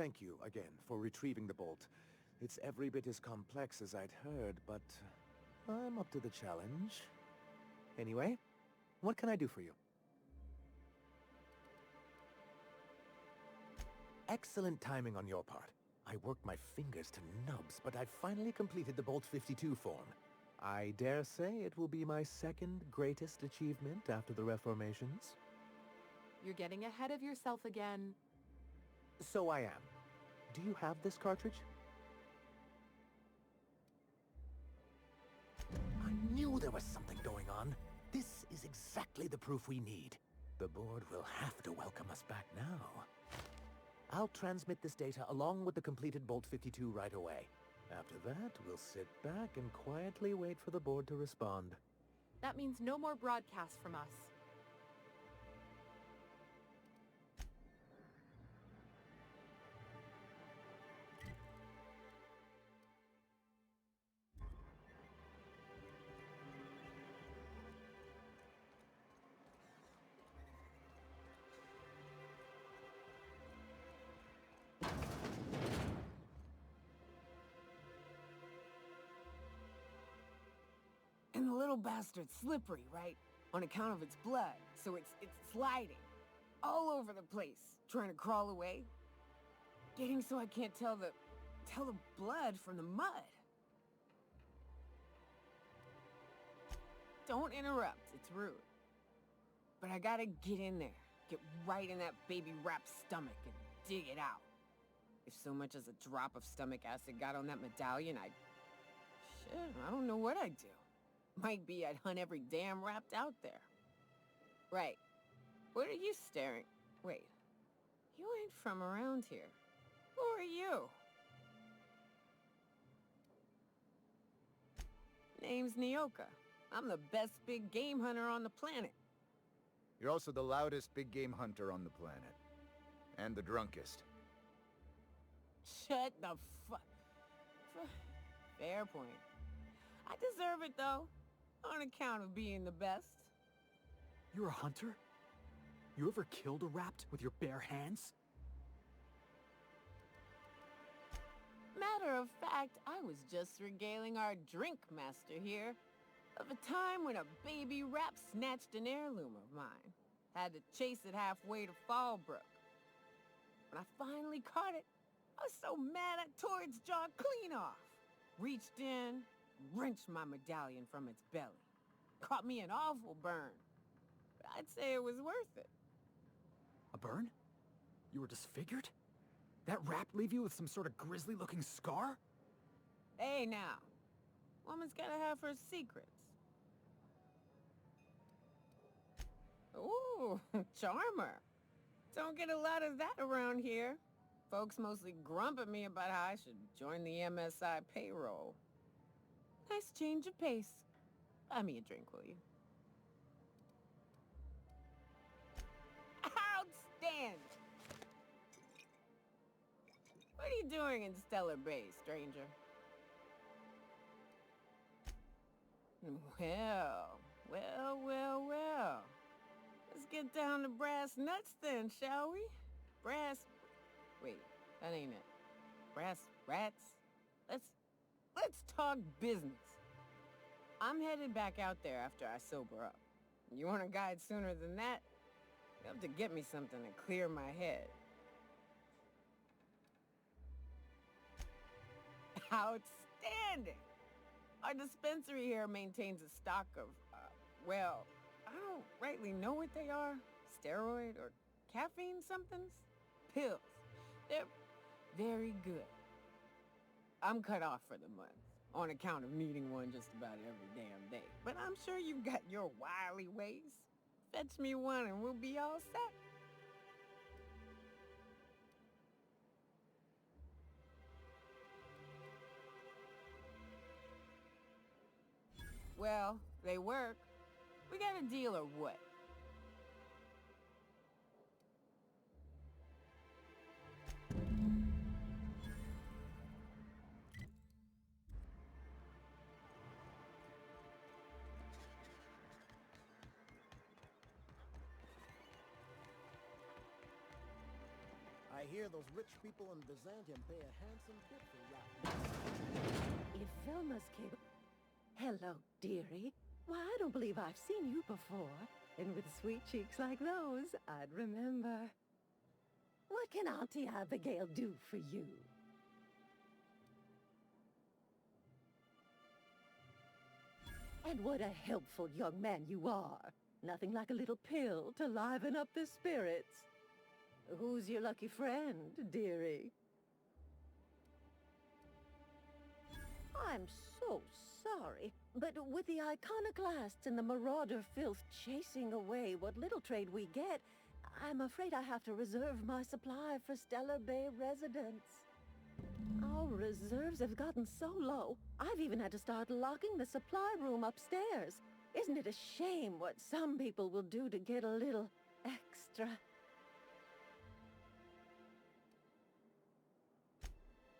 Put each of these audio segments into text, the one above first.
thank you again for retrieving the bolt. It's every bit as complex as I'd heard, but I'm up to the challenge. Anyway, what can I do for you? Excellent timing on your part. I worked my fingers to nubs, but I finally completed the Bolt 52 form. I dare say it will be my second greatest achievement after the Reformations. You're getting ahead of yourself again. So I am. Do you have this cartridge? I knew there was something going on. This is exactly the proof we need. The board will have to welcome us back now. I'll transmit this data along with the completed Bolt 52 right away. After that, we'll sit back and quietly wait for the board to respond. That means no more broadcasts from us. And the little bastard's slippery, right? On account of its blood, so it's sliding. All over the place, trying to crawl away. Getting so I can't tell the blood from the mud. Don't interrupt, it's rude. But I gotta get in there, get right in that baby rap's stomach and dig it out. If so much as a drop of stomach acid got on that medallion, shit, I don't know what I'd do. Might be I'd hunt every damn rapt out there. Right. What are you staring? Wait. You ain't from around here. Who are you? Name's Nyoka. I'm the best big game hunter on the planet. You're also the loudest big game hunter on the planet. And the drunkest. Shut the fuck. Fair point. I deserve it, though. On account of being the best. You're a hunter? You ever killed a rapt with your bare hands? Matter of fact, I was just regaling our drink master here of a time when a baby rap snatched an heirloom of mine. Had to chase it halfway to Fallbrook. When I finally caught it, I was so mad I tore its jaw clean off. Reached in, wrenched my medallion from its belly. Caught me an awful burn. But I'd say it was worth it. A burn? You were disfigured? That rapt leave you with some sort of grisly-looking scar? Hey now, woman's gotta have her secrets. Ooh, charmer. Don't get a lot of that around here. Folks mostly grump at me about how I should join the MSI payroll. Nice change of pace. Buy me a drink, will you? Outstanding! What are you doing in Stellar Bay, stranger? Well. Let's get down to brass nuts then, shall we? Wait, that ain't it. Brass rats? Let's talk business. I'm headed back out there after I sober up. You want a guide sooner than that? You have to get me something to clear my head. Outstanding! Our dispensary here maintains a stock of, well, I don't rightly know what they are. Steroid or caffeine somethings? Pills. They're very good. I'm cut off for the month, on account of needing one just about every damn day. But I'm sure you've got your wily ways. Fetch me one and we'll be all set. Well, they work. We got a deal or what? I hear those rich people in Byzantium pay a handsome bit for rap. If Velma's capable... Hello, dearie. Why, I don't believe I've seen you before. And with sweet cheeks like those, I'd remember. What can Auntie Abigail do for you? And what a helpful young man you are. Nothing like a little pill to liven up the spirits. Who's your lucky friend, dearie? I'm so sorry, but with the iconoclasts and the marauder filth chasing away what little trade we get, I'm afraid I have to reserve my supply for Stellar Bay residents. Our reserves have gotten so low, I've even had to start locking the supply room upstairs. Isn't it a shame what some people will do to get a little extra?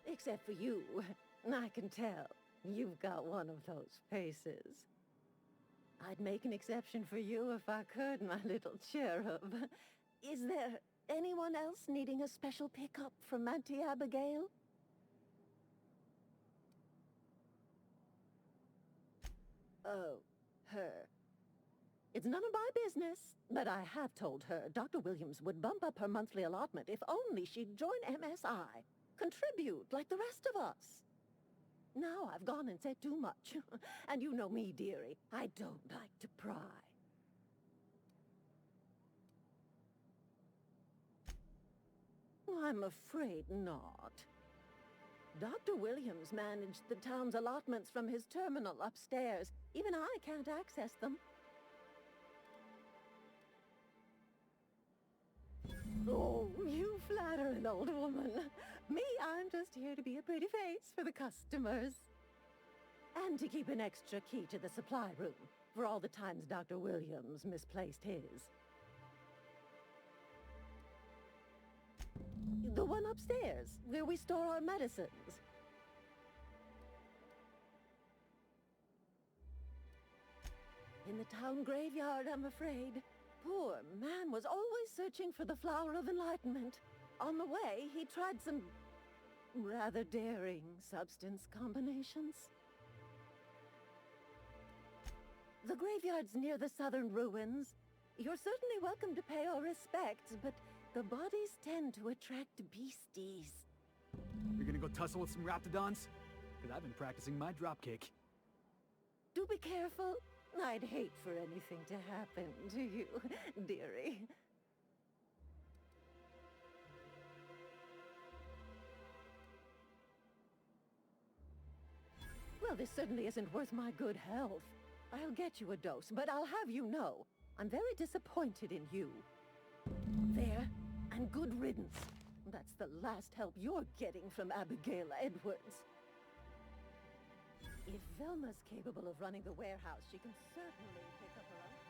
Except for you. I can tell. You've got one of those faces. I'd make an exception for you if I could, my little cherub. Is there anyone else needing a special pickup from Auntie Abigail? Oh, her. It's none of my business, but I have told her Dr. Williams would bump up her monthly allotment if only she'd join MSI. Contribute like the rest of us. Now I've gone and said too much. And you know me, dearie. I don't like to pry. I'm afraid not. Dr. Williams managed the town's allotments from his terminal upstairs. Even I can't access them. Oh, you flatter an old woman. Me, I'm just here to be a pretty face for the customers. And to keep an extra key to the supply room, for all the times Dr. Williams misplaced his. The one upstairs, where we store our medicines. In the town graveyard, I'm afraid. Poor man was always searching for the flower of enlightenment. On the way, he tried some rather daring substance combinations. The graveyard's near the southern ruins. You're certainly welcome to pay our respects, but the bodies tend to attract beasties. You're gonna go tussle with some raptidons? Because I've been practicing my dropkick. Do be careful. I'd hate for anything to happen to you, dearie. Well, this certainly isn't worth my good health. I'll get you a dose, but I'll have you know, I'm very disappointed in you. There, and good riddance. That's the last help you're getting from Abigail Edwards. If Velma's capable of running the warehouse, she can certainly pick up her own.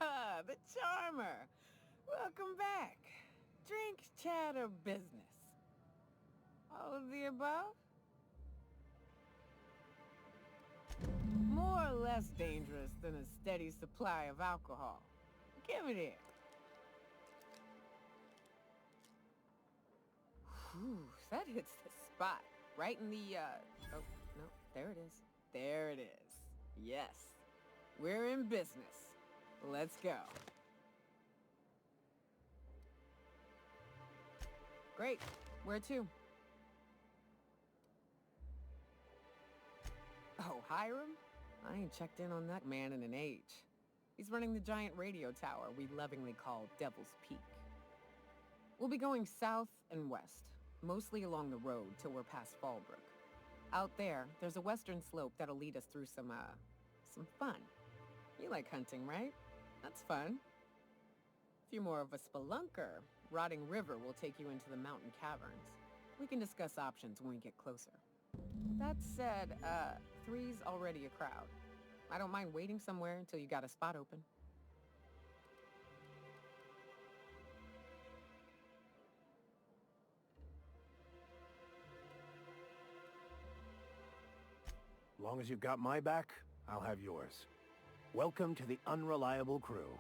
Ah, the charmer. Welcome back. Drink, chat, or business? All of the above? More or less dangerous than a steady supply of alcohol. Give it here. Whew, that hits the spot. Right in the, oh, no, there it is. There it is. Yes. We're in business. Let's go. Great. Where to? Oh, Hiram? I ain't checked in on that man in an age. He's running the giant radio tower we lovingly call Devil's Peak. We'll be going south and west, mostly along the road till we're past Fallbrook. Out there, there's a western slope that'll lead us through some fun. You like hunting, right? That's fun. If you're more of a spelunker, Rotting River will take you into the mountain caverns. We can discuss options when we get closer. That said, 3's already a crowd. I don't mind waiting somewhere until you got a spot open. Long as you've got my back, I'll have yours. Welcome to the unreliable crew.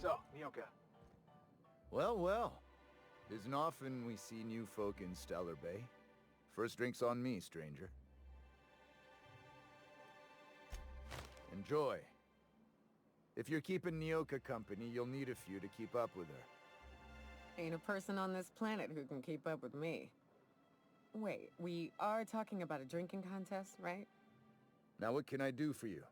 So, Nyoka. Well, well. Isn't often we see new folk in Stellar Bay. First drink's on me, stranger. Enjoy. If you're keeping Nyoka company, you'll need a few to keep up with her. Ain't a person on this planet who can keep up with me. Wait, we are talking about a drinking contest, right? Now what can I do for you?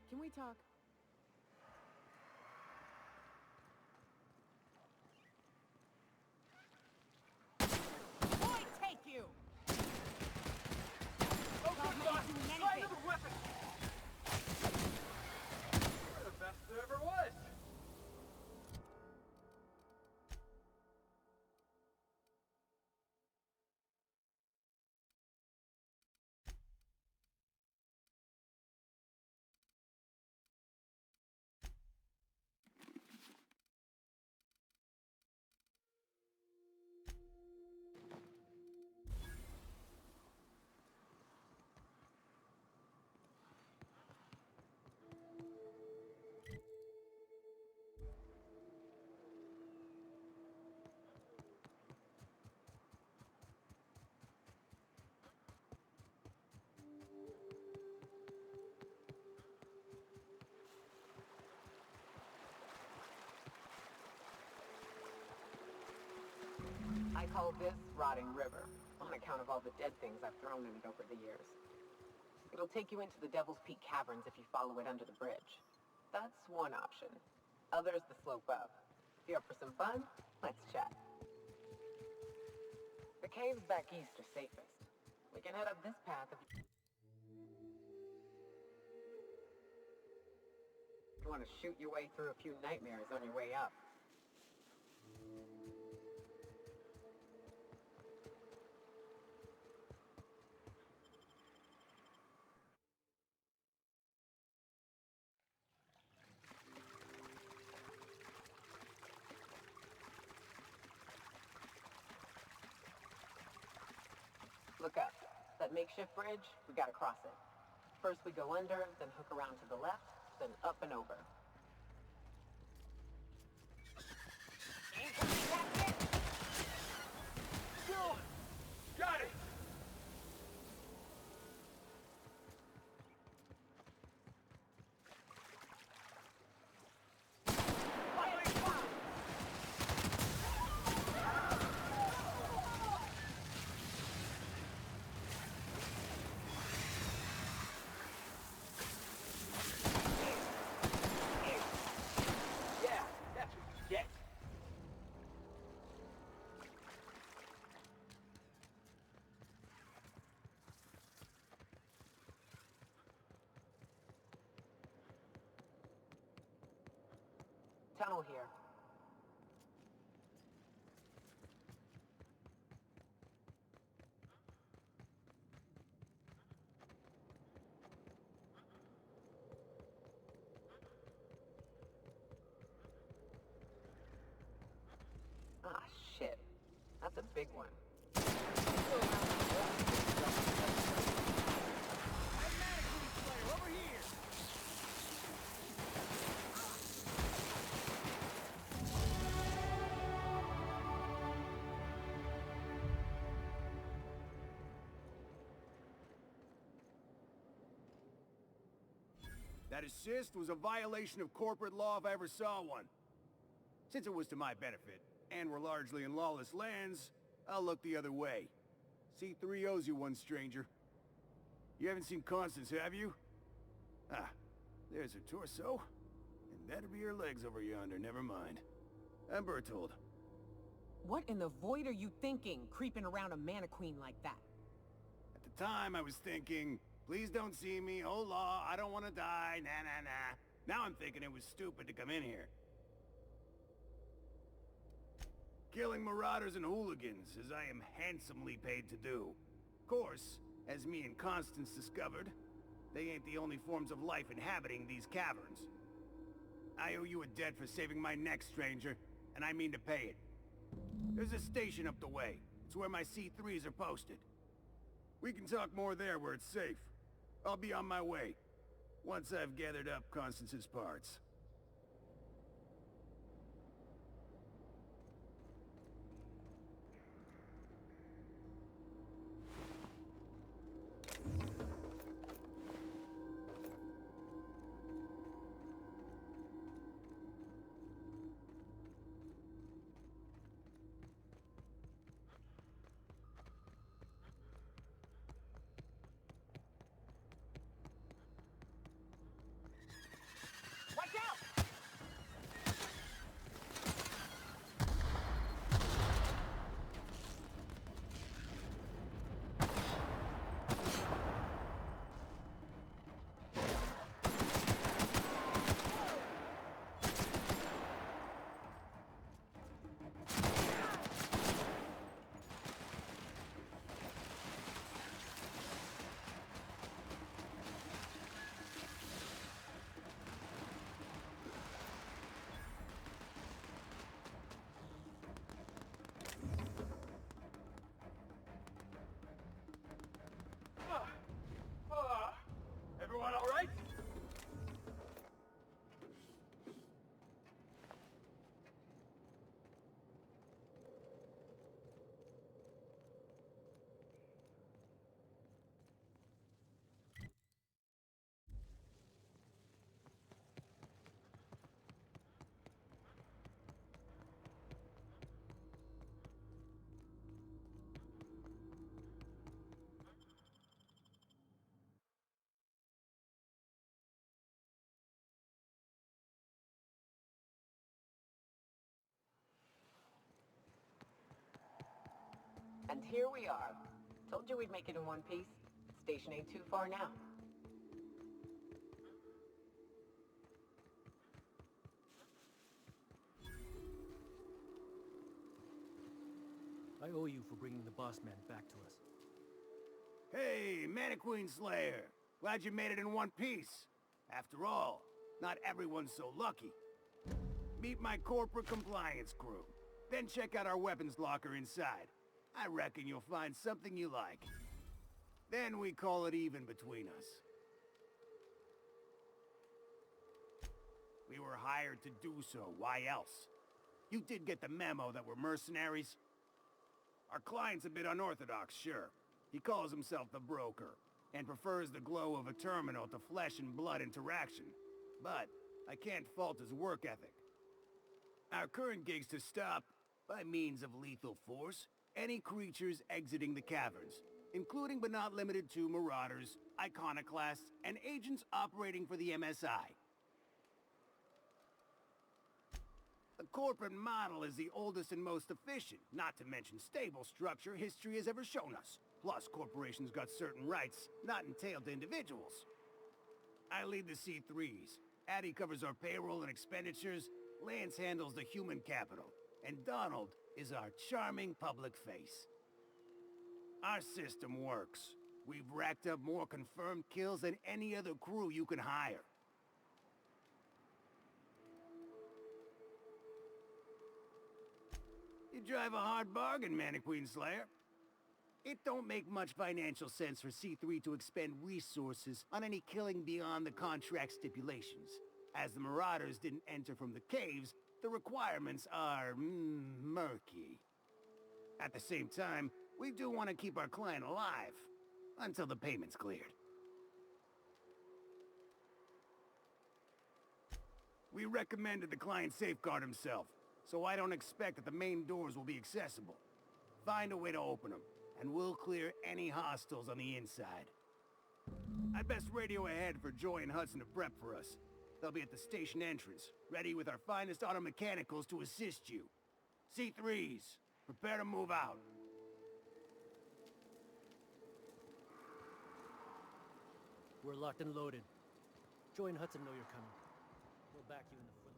Can we talk? Boy, take you! Oh, good God! I call this Rotting River, on account of all the dead things I've thrown in it over the years. It'll take you into the Devil's Peak Caverns if you follow it under the bridge. That's one option. Other's the slope up. If you're up for some fun, let's chat. The caves back east are safest. We can head up this path if you want to shoot your way through a few nightmares on your way up. Look up. That makeshift bridge, we gotta cross it. First we go under, then hook around to the left, then up and over. Go! Got it! Tunnel here. Ah, shit. That's a big one. That assist was a violation of corporate law if I ever saw one. Since it was to my benefit, and we're largely in lawless lands, I'll look the other way. C3 owes you one, stranger. You haven't seen Constance, have you? Ah, there's her torso. And that'll be her legs over yonder, never mind. I'm Bertold. What in the void are you thinking, creeping around a mannequin like that? At the time, I was thinking, please don't see me, oh law, I don't want to die, nah nah nah. Now I'm thinking it was stupid to come in here. Killing marauders and hooligans, as I am handsomely paid to do. Of course, as me and Constance discovered, they ain't the only forms of life inhabiting these caverns. I owe you a debt for saving my neck, stranger, and I mean to pay it. There's a station up the way. It's where my C3s are posted. We can talk more there where it's safe. I'll be on my way, once I've gathered up Constance's parts. Watch out! And here we are. Told you we'd make it in one piece. Station ain't too far now. I owe you for bringing the boss man back to us. Hey, Mannequin Slayer. Glad you made it in one piece. After all, not everyone's so lucky. Meet my corporate compliance crew. Then check out our weapons locker inside. I reckon you'll find something you like. Then we call it even between us. We were hired to do so. Why else? You did get the memo that we're mercenaries? Our client's a bit unorthodox, sure. He calls himself the broker, and prefers the glow of a terminal to flesh and blood interaction. But I can't fault his work ethic. Our current gig's to stop, by means of lethal force, any creatures exiting the caverns, including but not limited to marauders, iconoclasts, and agents operating for the MSI. The corporate model is the oldest and most efficient, not to mention stable structure history has ever shown us. Plus, corporations got certain rights not entailed to individuals. I lead the C3s. Addie covers our payroll and expenditures, Lance handles the human capital, and Donald is our charming public face. Our system works. We've racked up more confirmed kills than any other crew you can hire. You drive a hard bargain, Mannequin Slayer. It don't make much financial sense for C3 to expend resources on any killing beyond the contract stipulations. As the Marauders didn't enter from the caves, the requirements are murky. At the same time, we do want to keep our client alive, until the payment's cleared. We recommended the client safeguard himself, so I don't expect that the main doors will be accessible. Find a way to open them, and we'll clear any hostiles on the inside. I'd best radio ahead for Joy and Hudson to prep for us. They'll be at the station entrance, ready with our finest auto mechanicals to assist you. C3s, prepare to move out. We're locked and loaded. Joy and Hudson know you're coming. We'll back you in the foothills.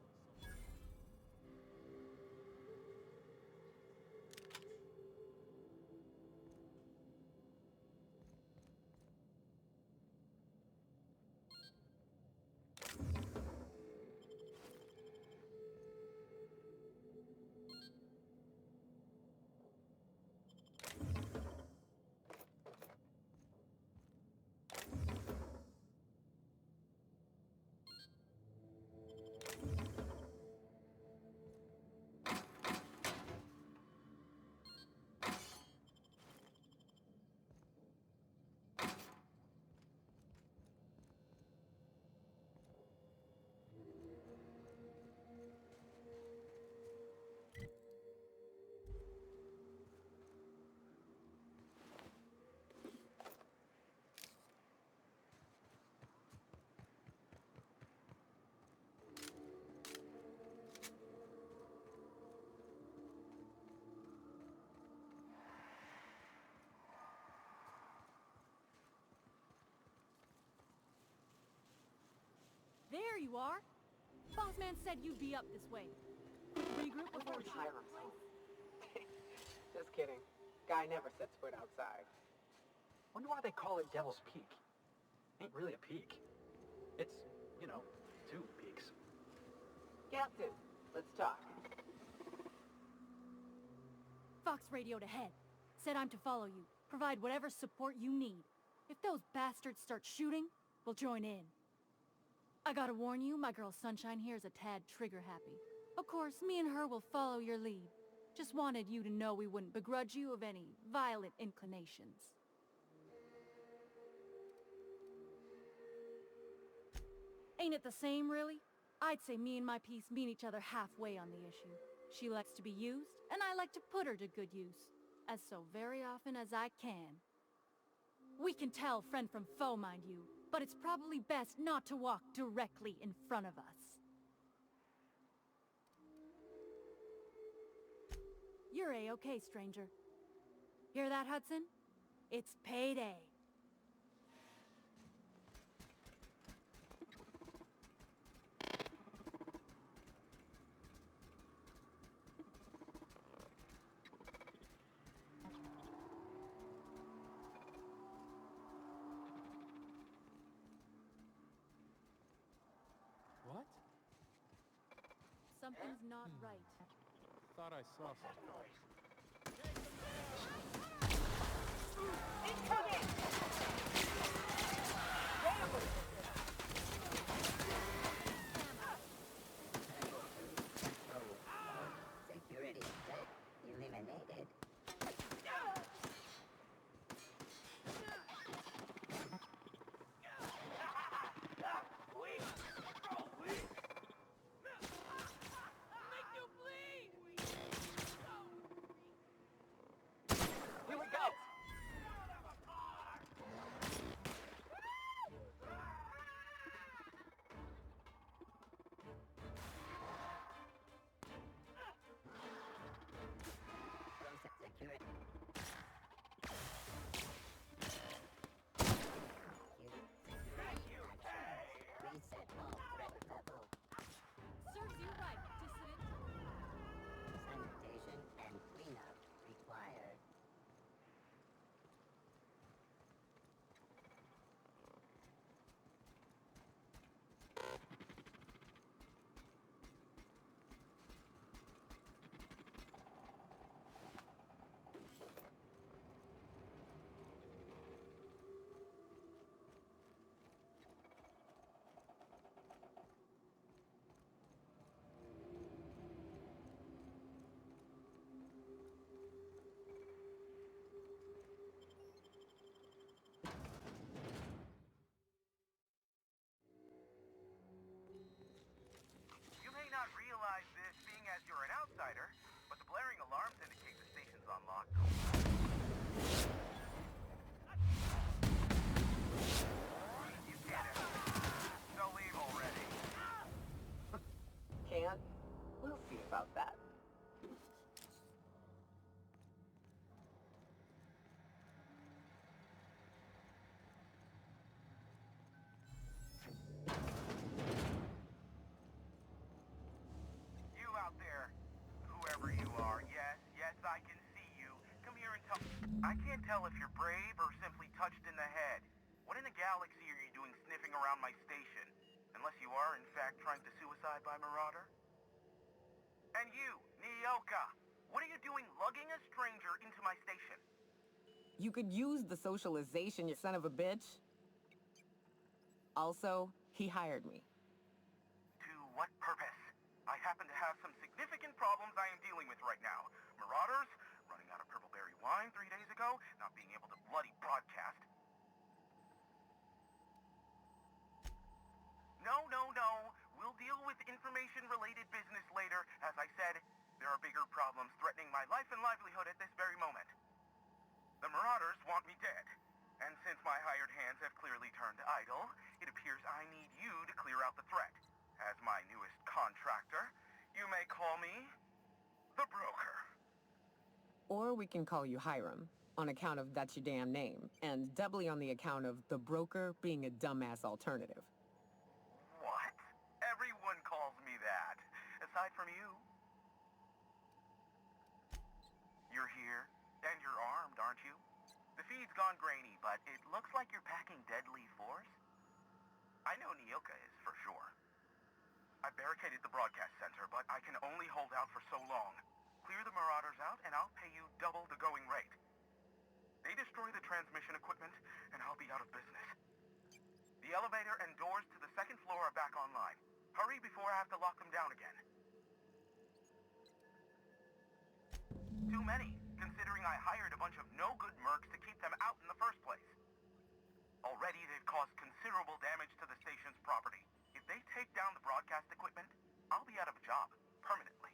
There you are. Boss man said you'd be up this way. Regroup before Where's Hiram's home? Just kidding. Guy never sets foot outside. Wonder why they call it Devil's Peak. Ain't really a peak. It's, you know, two peaks. Captain, let's talk. Fox radioed ahead. Said I'm to follow you. Provide whatever support you need. If those bastards start shooting, we'll join in. I gotta warn you, my girl Sunshine here is a tad trigger-happy. Of course, me and her will follow your lead. Just wanted you to know we wouldn't begrudge you of any violent inclinations. Ain't it the same, really? I'd say me and my piece meet each other halfway on the issue. She likes to be used, and I like to put her to good use. As so very often as I can. We can tell friend from foe, mind you, but it's probably best not to walk directly in front of us. You're A-okay, stranger. Hear that, Hudson? It's payday. What? Something's not right. Thought I saw something. Security threat eliminated. Here we go! Process security. Reset all threat level. Serves you right, dissident. Sanitation and cleanup required. You may not realize this being as you're an outsider, but the blaring alarms indicate the station's on lockdown. You can't so leave already. Can't? We'll see about that. You out there, whoever you are, yes, I can see you. Come here and tell... I can't tell if you're brave or simply touched in the head. What in the galaxy are you doing sniffing around my station? Unless you are, in fact, trying to suicide by Marauder? And you, Nyoka, what are you doing lugging a stranger into my station? You could use the socialization, you son of a bitch. Also, he hired me. To what purpose? I happen to have some significant problems I am dealing with right now. Marauders, running out of purple-berry wine 3 days ago, not being able to bloody broadcast. No. We'll deal with information-related business later. As I said, there are bigger problems threatening my life and livelihood at this very moment. The Marauders want me dead. And since my hired hands have clearly turned idle, it appears I need you to clear out the threat. As my newest contractor, you may call me the Broker. Or we can call you Hiram, on account of that's your damn name, and doubly on the account of the Broker being a dumbass alternative. What? Everyone calls me that, aside from you. You're here, and you're armed, aren't you? The feed's gone grainy, but it looks like you're packing deadly force. I know Nyoka is, for sure. I barricaded the broadcast center, but I can only hold out for so long. Clear the Marauders out, and I'll pay you double the going rate. They destroy the transmission equipment, and I'll be out of business. The elevator and doors to the second floor are back online. Hurry before I have to lock them down again. Too many, considering I hired a bunch of no-good mercs to keep them out in the first place. Already, they've caused considerable damage to the station's property. If they take down the broadcast equipment, I'll be out of a job, permanently.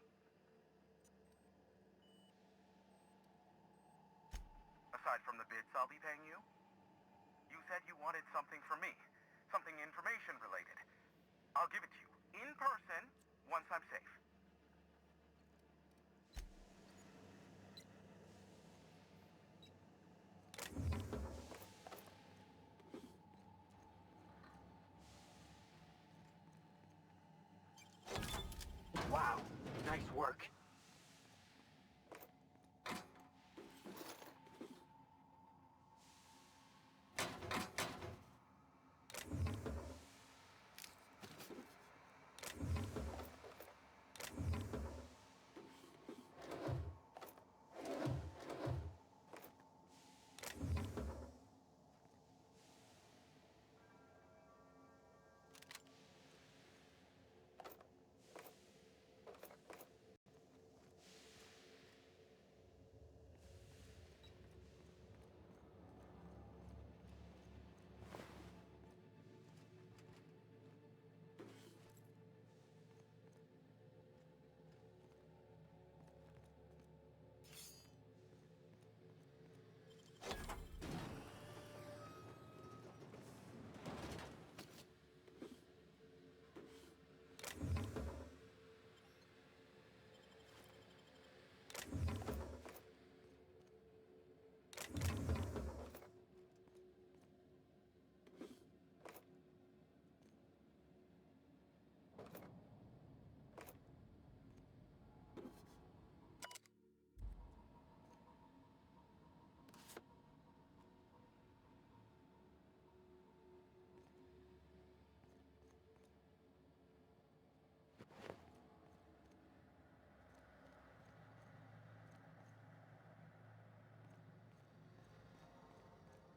Aside from the bits I'll be paying you, you said you wanted something from me. Something information-related. I'll give it to you, in person, once I'm safe. Nice work.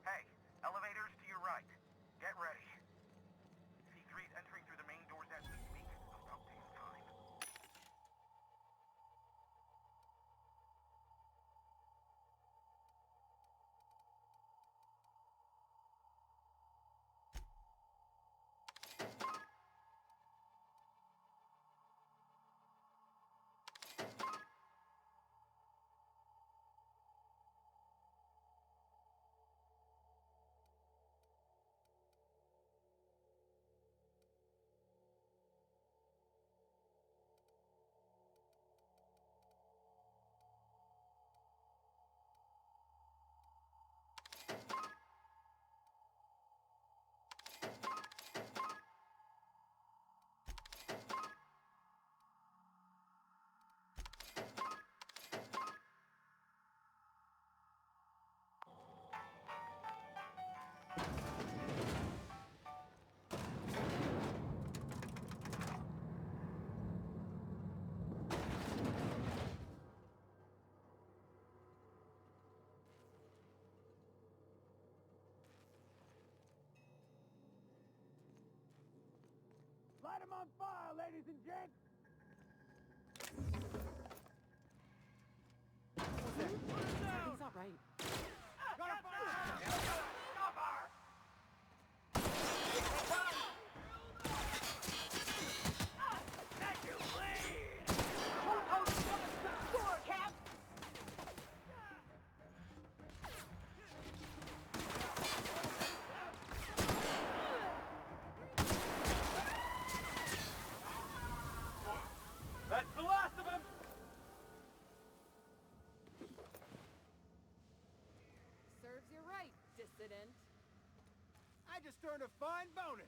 Hey, elevators to your right. Get ready. C3's entering through the main doors as we speak. About damn time. Light 'em on fire, ladies and gents! He's all right. That's the last of them! Serves you right, dissident. I just earned a fine bonus!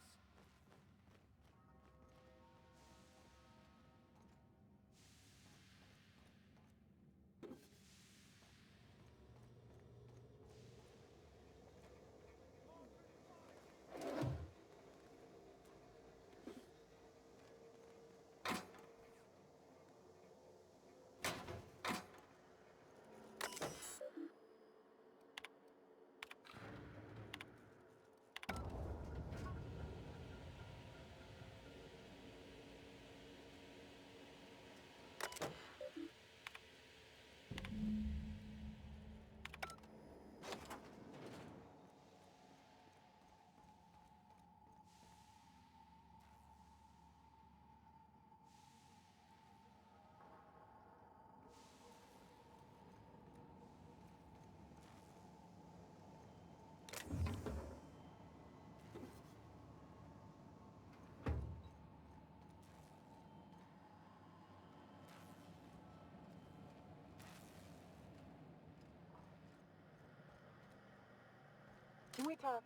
Can we talk?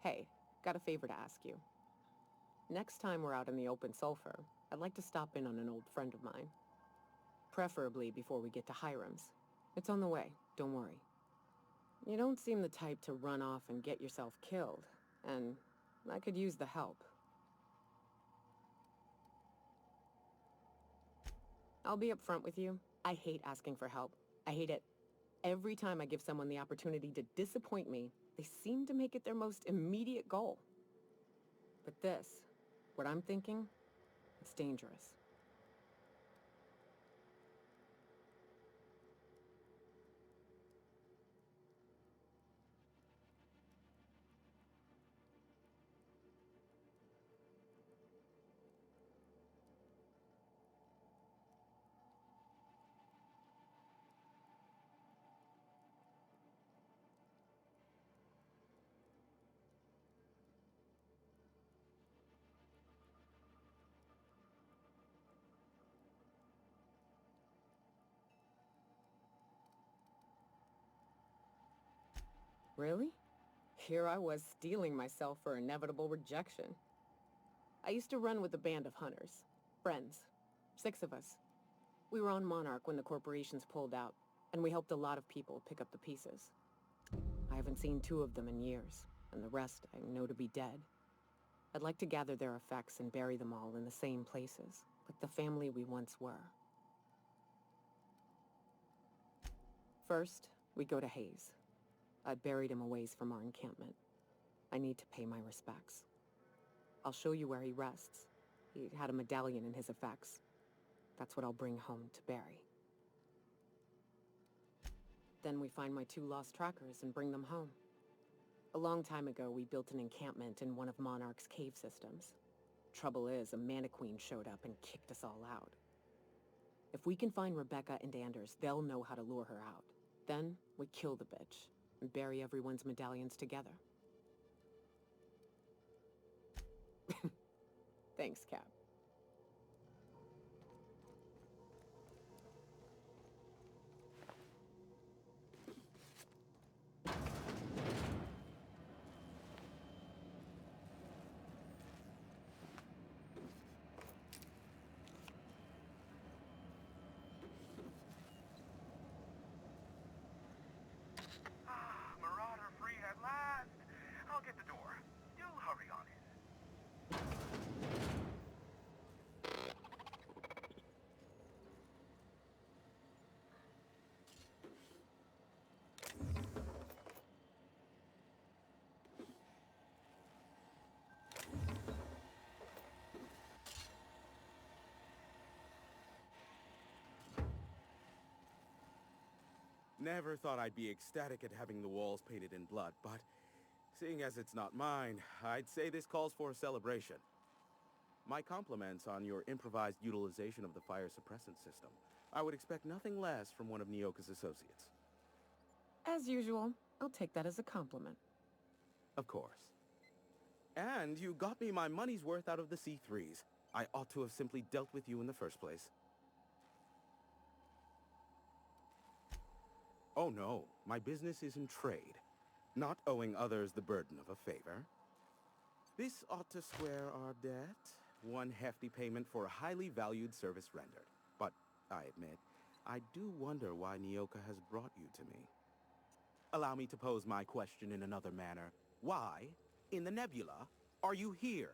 Hey, got a favor to ask you. Next time we're out in the open sulfur, I'd like to stop in on an old friend of mine. Preferably before we get to Hiram's. It's on the way, don't worry. You don't seem the type to run off and get yourself killed, and I could use the help. I'll be upfront with you. I hate asking for help. I hate it. Every time I give someone the opportunity to disappoint me, they seem to make it their most immediate goal. But this, what I'm thinking, it's dangerous. Really? Here I was steeling myself for inevitable rejection. I used to run with a band of hunters. Friends. 6 of us. We were on Monarch when the corporations pulled out, and we helped a lot of people pick up the pieces. I haven't seen 2 of them in years, and the rest I know to be dead. I'd like to gather their effects and bury them all in the same places, like the family we once were. First, we go to Hayes. I buried him a ways from our encampment. I need to pay my respects. I'll show you where he rests. He had a medallion in his effects. That's what I'll bring home to bury. Then we find my 2 lost trackers and bring them home. A long time ago, we built an encampment in one of Monarch's cave systems. Trouble is, a Mannequin showed up and kicked us all out. If we can find Rebecca and Anders, they'll know how to lure her out. Then, we kill the bitch and bury everyone's medallions together. Thanks, Cap. Marauder free at last. I'll get the door. You'll hurry on in. Never thought I'd be ecstatic at having the walls painted in blood, but seeing as it's not mine, I'd say this calls for a celebration. My compliments on your improvised utilization of the fire suppressant system. I would expect nothing less from one of Nyoka's associates. As usual, I'll take that as a compliment. Of course. And you got me my money's worth out of the C3s. I ought to have simply dealt with you in the first place. Oh no, my business is in trade, not owing others the burden of a favor. This ought to square our debt. One hefty payment for a highly valued service rendered. But, I admit, I do wonder why Nyoka has brought you to me. Allow me to pose my question in another manner. Why, in the nebula, are you here?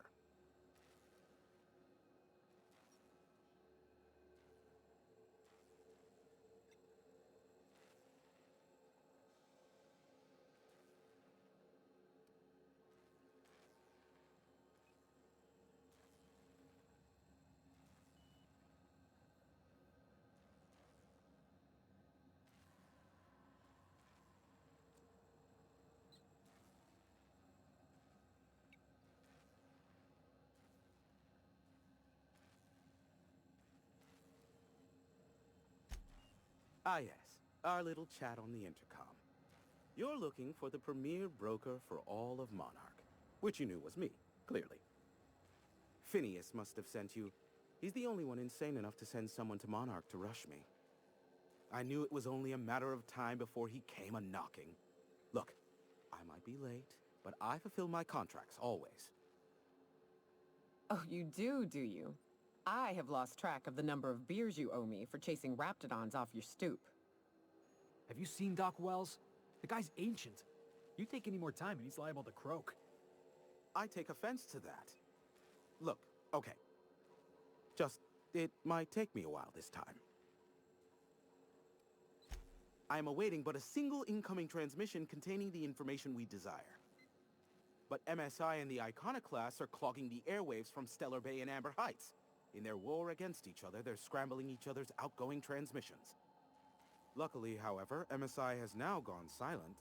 Ah yes, our little chat on the intercom. You're looking for the premier broker for all of Monarch, which you knew was me, clearly. Phineas must have sent you. He's the only one insane enough to send someone to Monarch to rush me. I knew it was only a matter of time before he came a-knocking. Look, I might be late, but I fulfill my contracts, always. Oh, you do you? I have lost track of the number of beers you owe me for chasing raptidons off your stoop. Have you seen Doc Wells? The guy's ancient. You take any more time and he's liable to croak. I take offense to that. Look, okay. It might take me a while this time. I am awaiting but a single incoming transmission containing the information we desire. But MSI and the Iconoclasts are clogging the airwaves from Stellar Bay and Amber Heights. In their war against each other, they're scrambling each other's outgoing transmissions. Luckily, however, MSI has now gone silent.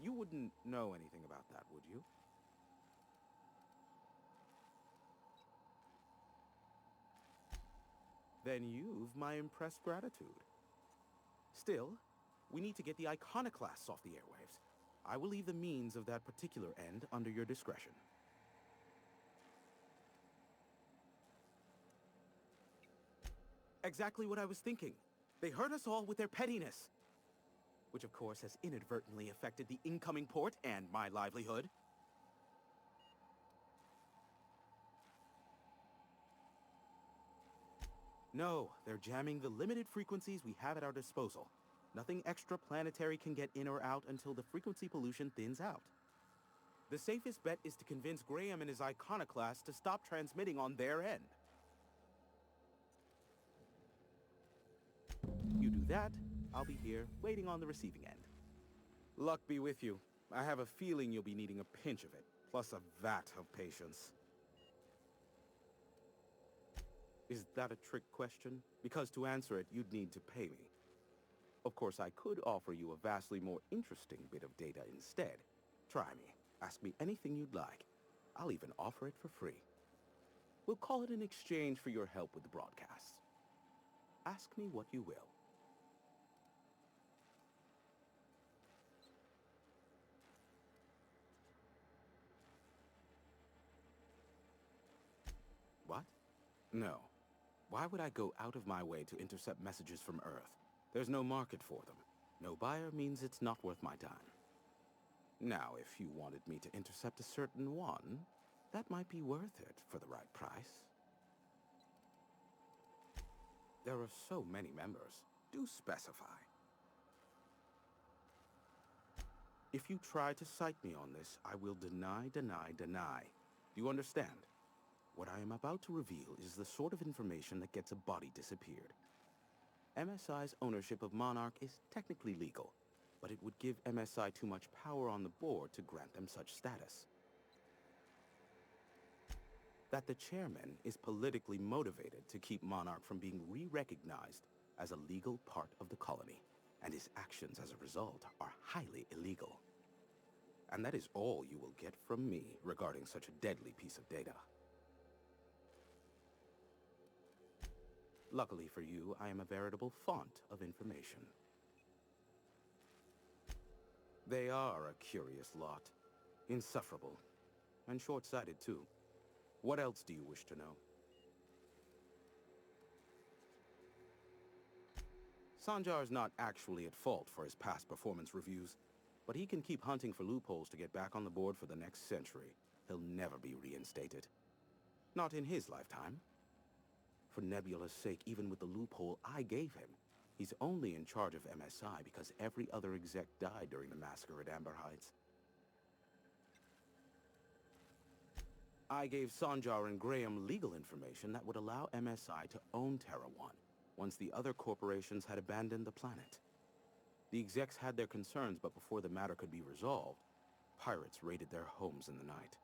You wouldn't know anything about that, would you? Then you've my impressed gratitude. Still, we need to get the Iconoclasts off the airwaves. I will leave the means of that particular end under your discretion. Exactly what I was thinking. They hurt us all with their pettiness. Which of course has inadvertently affected the incoming port and my livelihood. No, they're jamming the limited frequencies we have at our disposal. Nothing extraplanetary can get in or out until the frequency pollution thins out. The safest bet is to convince Graham and his Iconoclast to stop transmitting on their end. You do that, I'll be here, waiting on the receiving end. Luck be with you. I have a feeling you'll be needing a pinch of it, plus a vat of patience. Is that a trick question? Because to answer it, you'd need to pay me. Of course, I could offer you a vastly more interesting bit of data instead. Try me. Ask me anything you'd like. I'll even offer it for free. We'll call it an exchange for your help with the broadcasts. Ask me what you will. What? No. Why would I go out of my way to intercept messages from Earth? There's no market for them. No buyer means it's not worth my time. Now, if you wanted me to intercept a certain one, that might be worth it for the right price. There are so many members. Do specify. If you try to cite me on this, I will deny. Do you understand? What I am about to reveal is the sort of information that gets a body disappeared. MSI's ownership of Monarch is technically legal, but it would give MSI too much power on the board to grant them such status. That the chairman is politically motivated to keep Monarch from being re-recognized as a legal part of the colony, and his actions as a result are highly illegal. And that is all you will get from me regarding such a deadly piece of data. Luckily for you, I am a veritable font of information. They are a curious lot. Insufferable. And short-sighted, too. What else do you wish to know? Sanjar's not actually at fault for his past performance reviews, but he can keep hunting for loopholes to get back on the board for the next century. He'll never be reinstated. Not in his lifetime. For Nebula's sake, even with the loophole I gave him, he's only in charge of MSI because every other exec died during the massacre at Amber Heights. I gave Sanjar and Graham legal information that would allow MSI to own Terra 1, once the other corporations had abandoned the planet. The execs had their concerns, but before the matter could be resolved, pirates raided their homes in the night.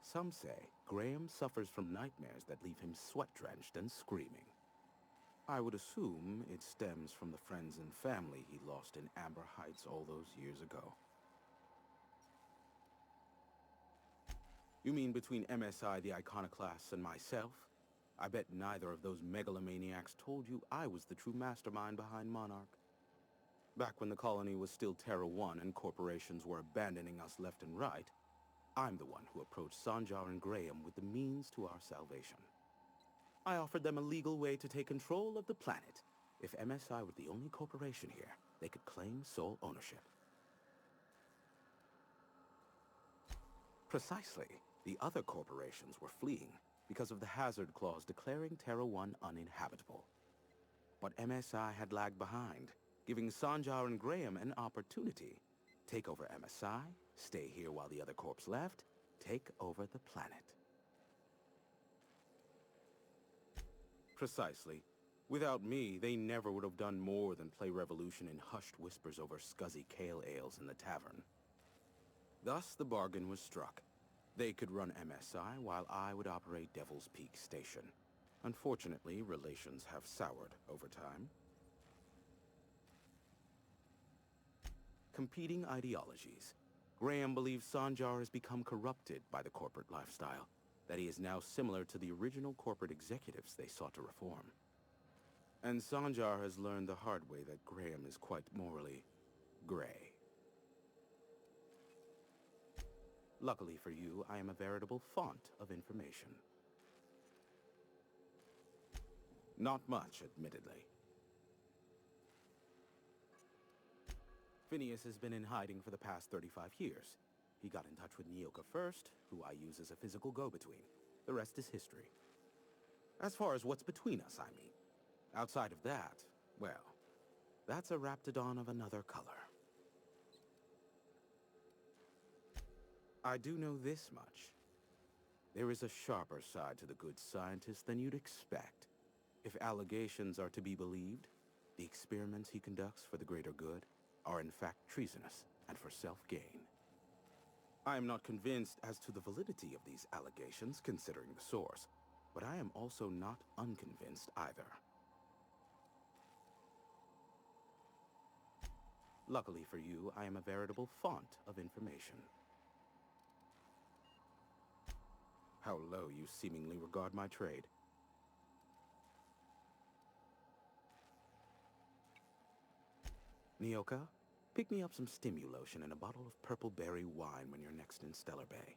Some say Graham suffers from nightmares that leave him sweat-drenched and screaming. I would assume it stems from the friends and family he lost in Amber Heights all those years ago. You mean between MSI, the Iconoclasts, and myself? I bet neither of those megalomaniacs told you I was the true mastermind behind Monarch. Back when the colony was still Terra 1 and corporations were abandoning us left and right, I'm the one who approached Sanjar and Graham with the means to our salvation. I offered them a legal way to take control of the planet. If MSI were the only corporation here, they could claim sole ownership. Precisely. The other corporations were fleeing because of the hazard clause declaring Terra 1 uninhabitable. But MSI had lagged behind, giving Sanjar and Graham an opportunity. Take over MSI, stay here while the other corps left, take over the planet. Precisely. Without me, they never would have done more than play Revolution in hushed whispers over scuzzy kale ales in the tavern. Thus, the bargain was struck. They could run MSI while I would operate Devil's Peak Station. Unfortunately, relations have soured over time. Competing ideologies. Graham believes Sanjar has become corrupted by the corporate lifestyle, that he is now similar to the original corporate executives they sought to reform. And Sanjar has learned the hard way that Graham is quite morally gray. Luckily for you, I am a veritable font of information. Not much, admittedly. Phineas has been in hiding for the past 35 years. He got in touch with Nyoka first, who I use as a physical go-between. The rest is history. As far as what's between us, I mean. Outside of that, well, that's a Raptidon of another color. I do know this much. There is a sharper side to the good scientist than you'd expect. If allegations are to be believed, the experiments he conducts for the greater good are in fact treasonous and for self-gain. I am not convinced as to the validity of these allegations, considering the source, but I am also not unconvinced either. Luckily for you, I am a veritable font of information. How low you seemingly regard my trade. Nyoka, pick me up some Stimulotion and a bottle of purple berry wine when you're next in Stellar Bay.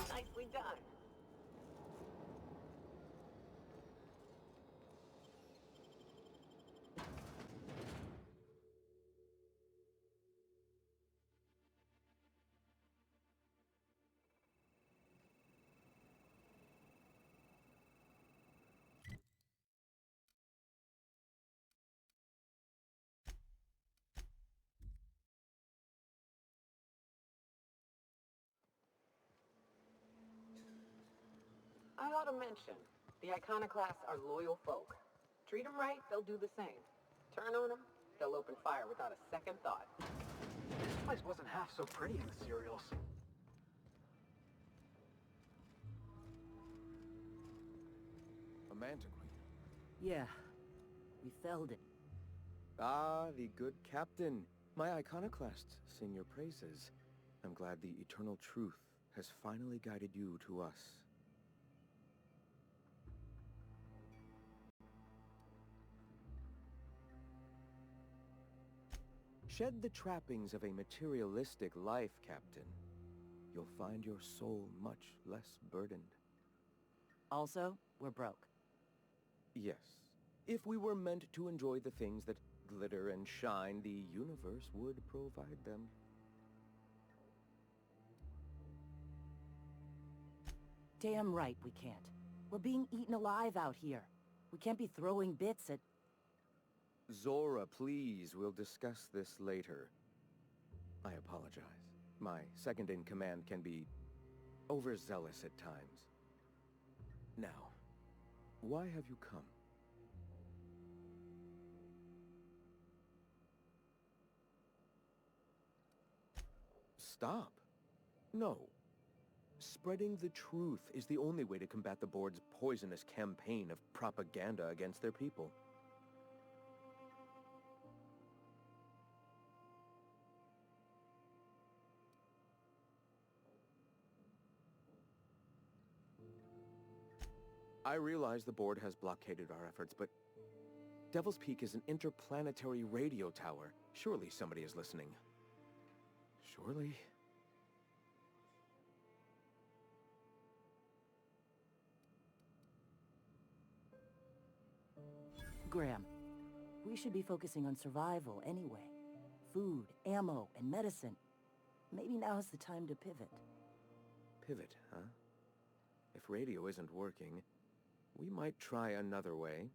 Nicely done. I ought to mention, the Iconoclasts are loyal folk. Treat them right, they'll do the same. Turn on them, they'll open fire without a second thought. This place wasn't half so pretty in the serials. A mantiquine. Yeah, we felled it. Ah, the good captain. My iconoclasts sing your praises. I'm glad the eternal truth has finally guided you to us. Shed the trappings of a materialistic life, Captain. You'll find your soul much less burdened. Also, we're broke. Yes. If we were meant to enjoy the things that glitter and shine, the universe would provide them. Damn right we can't. We're being eaten alive out here. We can't be throwing bits at... Zora, please, we'll discuss this later. I apologize. My second-in-command can be overzealous at times. Now, why have you come? Stop. No. Spreading the truth is the only way to combat the board's poisonous campaign of propaganda against their people. I realize the board has blockaded our efforts, but Devil's Peak is an interplanetary radio tower. Surely somebody is listening. Surely? Graham, we should be focusing on survival anyway. Food, ammo, and medicine. Maybe now is the time to pivot. Pivot, huh? If radio isn't working, we might try another way.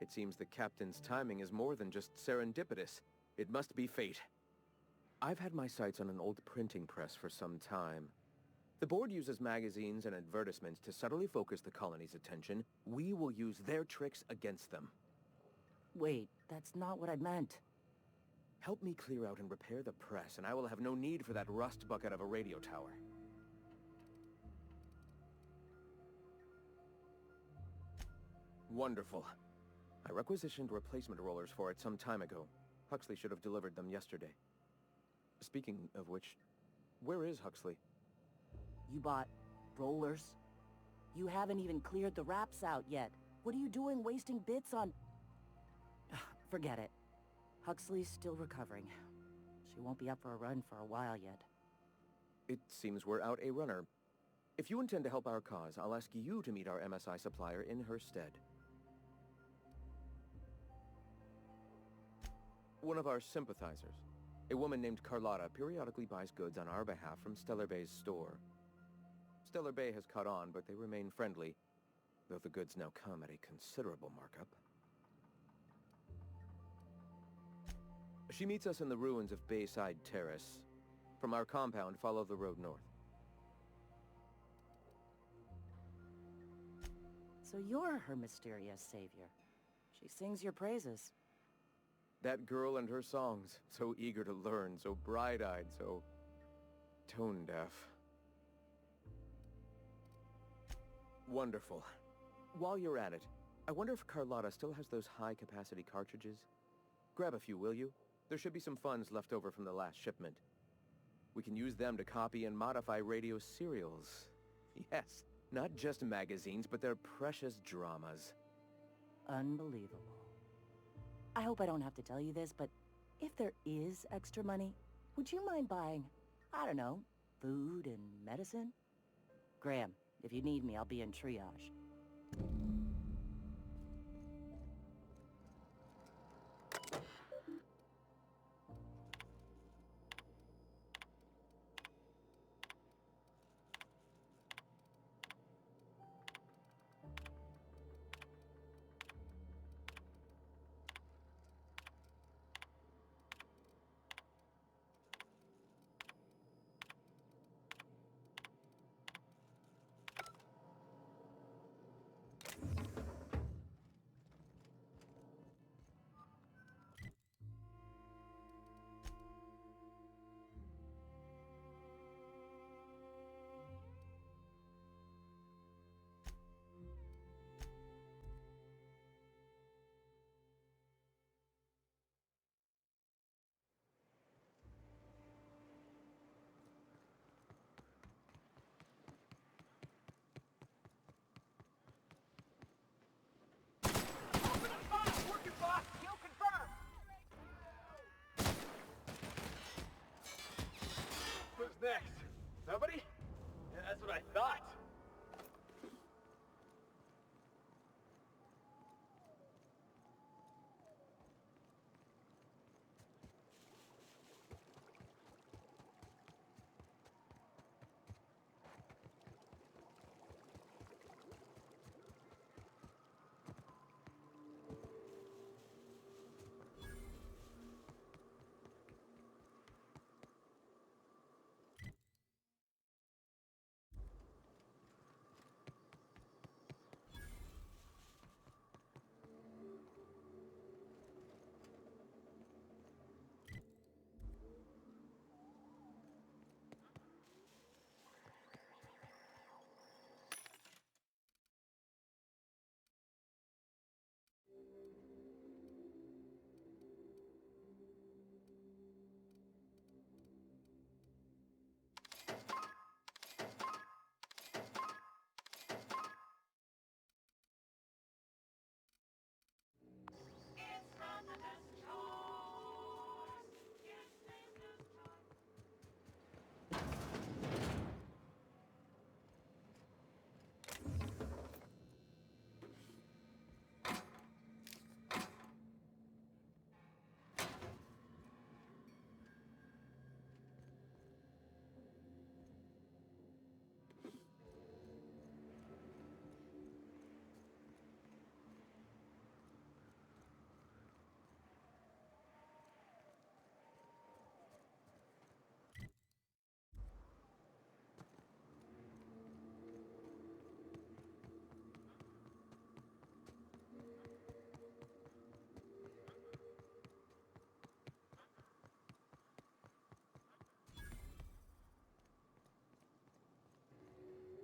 It seems the captain's timing is more than just serendipitous. It must be fate. I've had my sights on an old printing press for some time. The board uses magazines and advertisements to subtly focus the colony's attention. We will use their tricks against them. Wait, that's not what I meant. Help me clear out and repair the press, and I will have no need for that rust bucket of a radio tower. Wonderful. I requisitioned replacement rollers for it some time ago. Huxley should have delivered them yesterday. Speaking of which, where is Huxley? You bought rollers? You haven't even cleared the wraps out yet. What are you doing wasting bits on... Forget it. Huxley's still recovering. She won't be up for a run for a while yet. It seems we're out a runner. If you intend to help our cause, I'll ask you to meet our MSI supplier in her stead. One of our sympathizers, a woman named Carlotta, periodically buys goods on our behalf from Stellar Bay's store. Stellar Bay has caught on, but they remain friendly, though the goods now come at a considerable markup. She meets us in the ruins of Bayside Terrace. From our compound, follow the road north. So you're her mysterious savior. She sings your praises. That girl and her songs, so eager to learn, so bright-eyed, so tone-deaf. Wonderful. While you're at it, I wonder if Carlotta still has those high-capacity cartridges? Grab a few, will you? There should be some funds left over from the last shipment. We can use them to copy and modify radio serials. Yes, not just magazines, but their precious dramas. Unbelievable. I hope I don't have to tell you this, but if there is extra money, would you mind buying, I don't know, food and medicine? Graham, if you need me, I'll be in triage.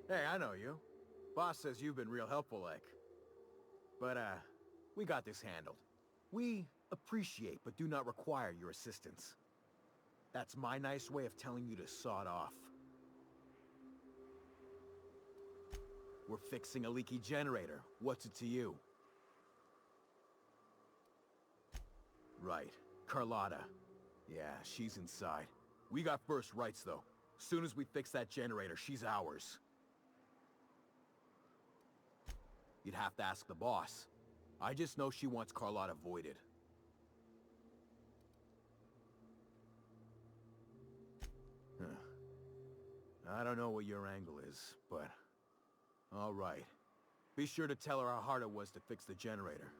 Hey, I know you. Boss says you've been real helpful, like. But, we got this handled. We appreciate but do not require your assistance. That's my nice way of telling you to sod off. We're fixing a leaky generator. What's it to you? Right. Carlotta. Yeah, she's inside. We got first rights, though. Soon as we fix that generator, she's ours. You'd have to ask the boss. I just know she wants Carlotta voided. I don't know what your angle is, but... all right. Be sure to tell her how hard it was to fix the generator.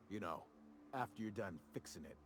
You know, after you're done fixing it.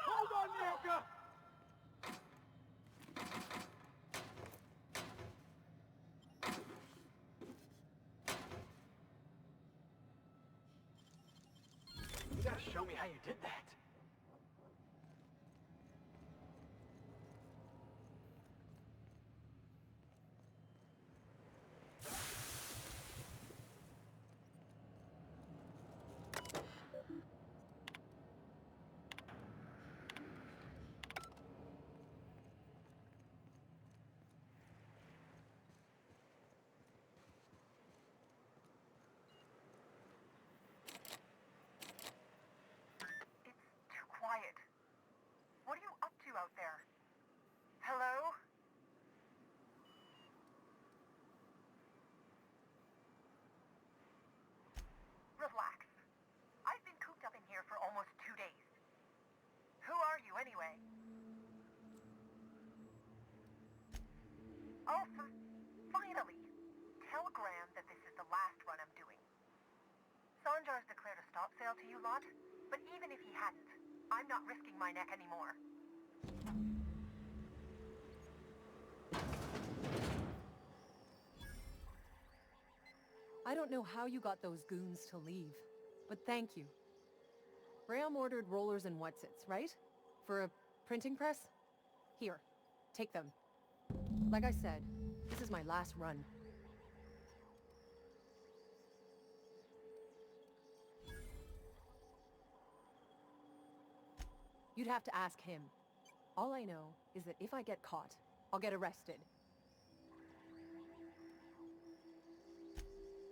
Hold on, Nyoka! You gotta show me how you did that. Too quiet. What are you up to out there? Hello? Relax. I've been cooped up in here for almost 2 days. Who are you, anyway? Oh, finally! Tell Graham that this is the last run I'm doing. Sanjar's declared a stop sale to you lot, but even if he hadn't, I'm not risking my neck anymore. I don't know how you got those goons to leave, but thank you. Graham ordered rollers and whatsits, right? For a printing press? Here, take them. Like I said, this is my last run. You'd have to ask him. All I know is that if I get caught, I'll get arrested.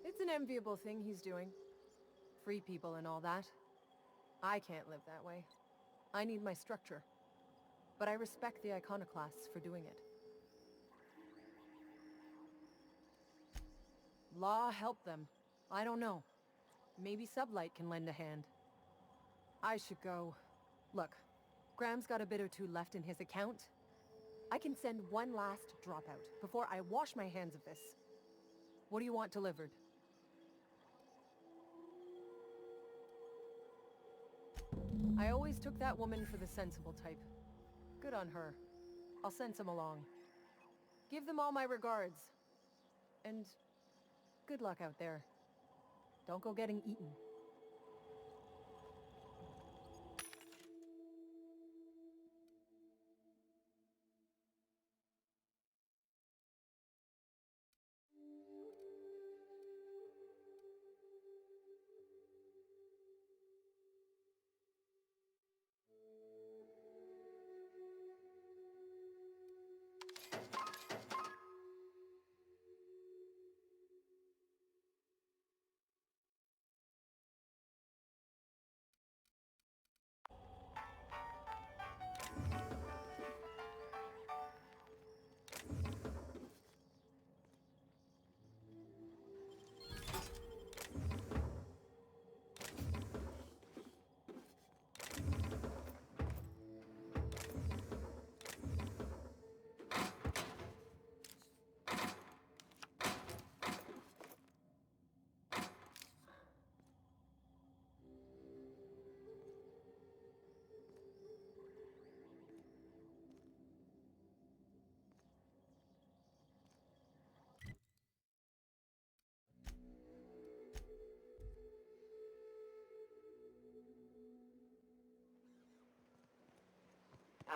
It's an enviable thing he's doing. Free people and all that. I can't live that way. I need my structure. But I respect the iconoclasts for doing it. Law help them. I don't know. Maybe Sublight can lend a hand. I should go. Look, Graham's got a bit or two left in his account. I can send one last dropout before I wash my hands of this. What do you want delivered? I always took that woman for the sensible type. Good on her. I'll send some along. Give them all my regards. And good luck out there. Don't go getting eaten.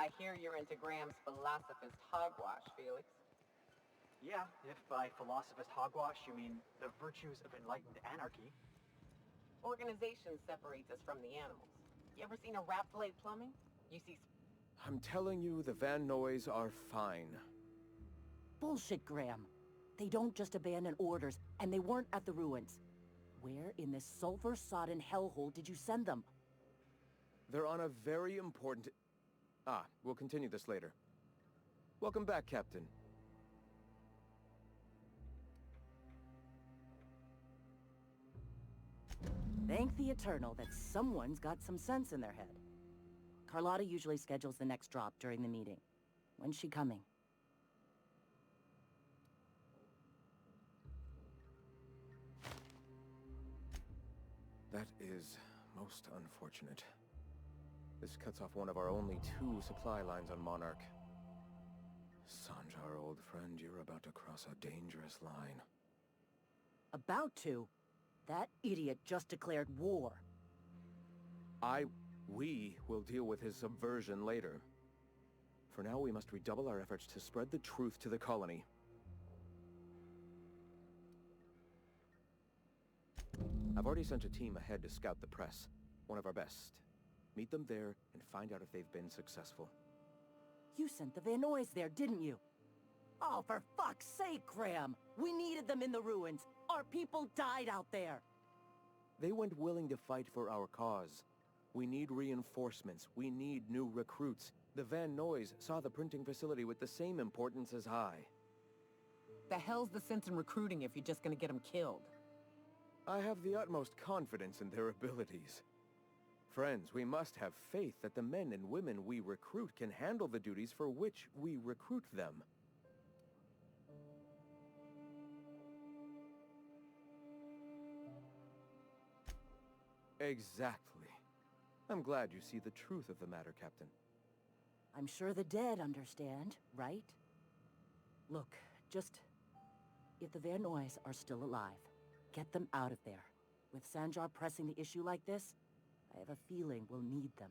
I hear you're into Graham's philosophist hogwash, Felix. Yeah, if by philosophist hogwash you mean the virtues of enlightened anarchy. Organization separates us from the animals. You ever seen a rat blade plumbing? You see... I'm telling you, the Van Noys are fine. Bullshit, Graham. They don't just abandon orders, and they weren't at the ruins. Where in this sulfur-sodden hellhole did you send them? They're on a very important... Ah, we'll continue this later. Welcome back, Captain. Thank the Eternal that someone's got some sense in their head. Carlotta usually schedules the next drop during the meeting. When's she coming? That is most unfortunate. This cuts off one of our only 2 supply lines on Monarch. Sanjar, old friend, you're about to cross a dangerous line. About to? That idiot just declared war. We will deal with his subversion later. For now, we must redouble our efforts to spread the truth to the colony. I've already sent a team ahead to scout the press. One of our best. Meet them there and find out if they've been successful. You sent the Van Noys there, didn't you? Oh, for fuck's sake, Graham! We needed them in the ruins! Our people died out there! They went willing to fight for our cause. We need reinforcements. We need new recruits. The Van Noys saw the printing facility with the same importance as I. The hell's the sense in recruiting if you're just gonna get them killed? I have the utmost confidence in their abilities. Friends, we must have faith that the men and women we recruit can handle the duties for which we recruit them. Exactly. I'm glad you see the truth of the matter, Captain. I'm sure the dead understand, right? Look, just... if the Van Noys are still alive, get them out of there. With Sanjar pressing the issue like this, I have a feeling we'll need them.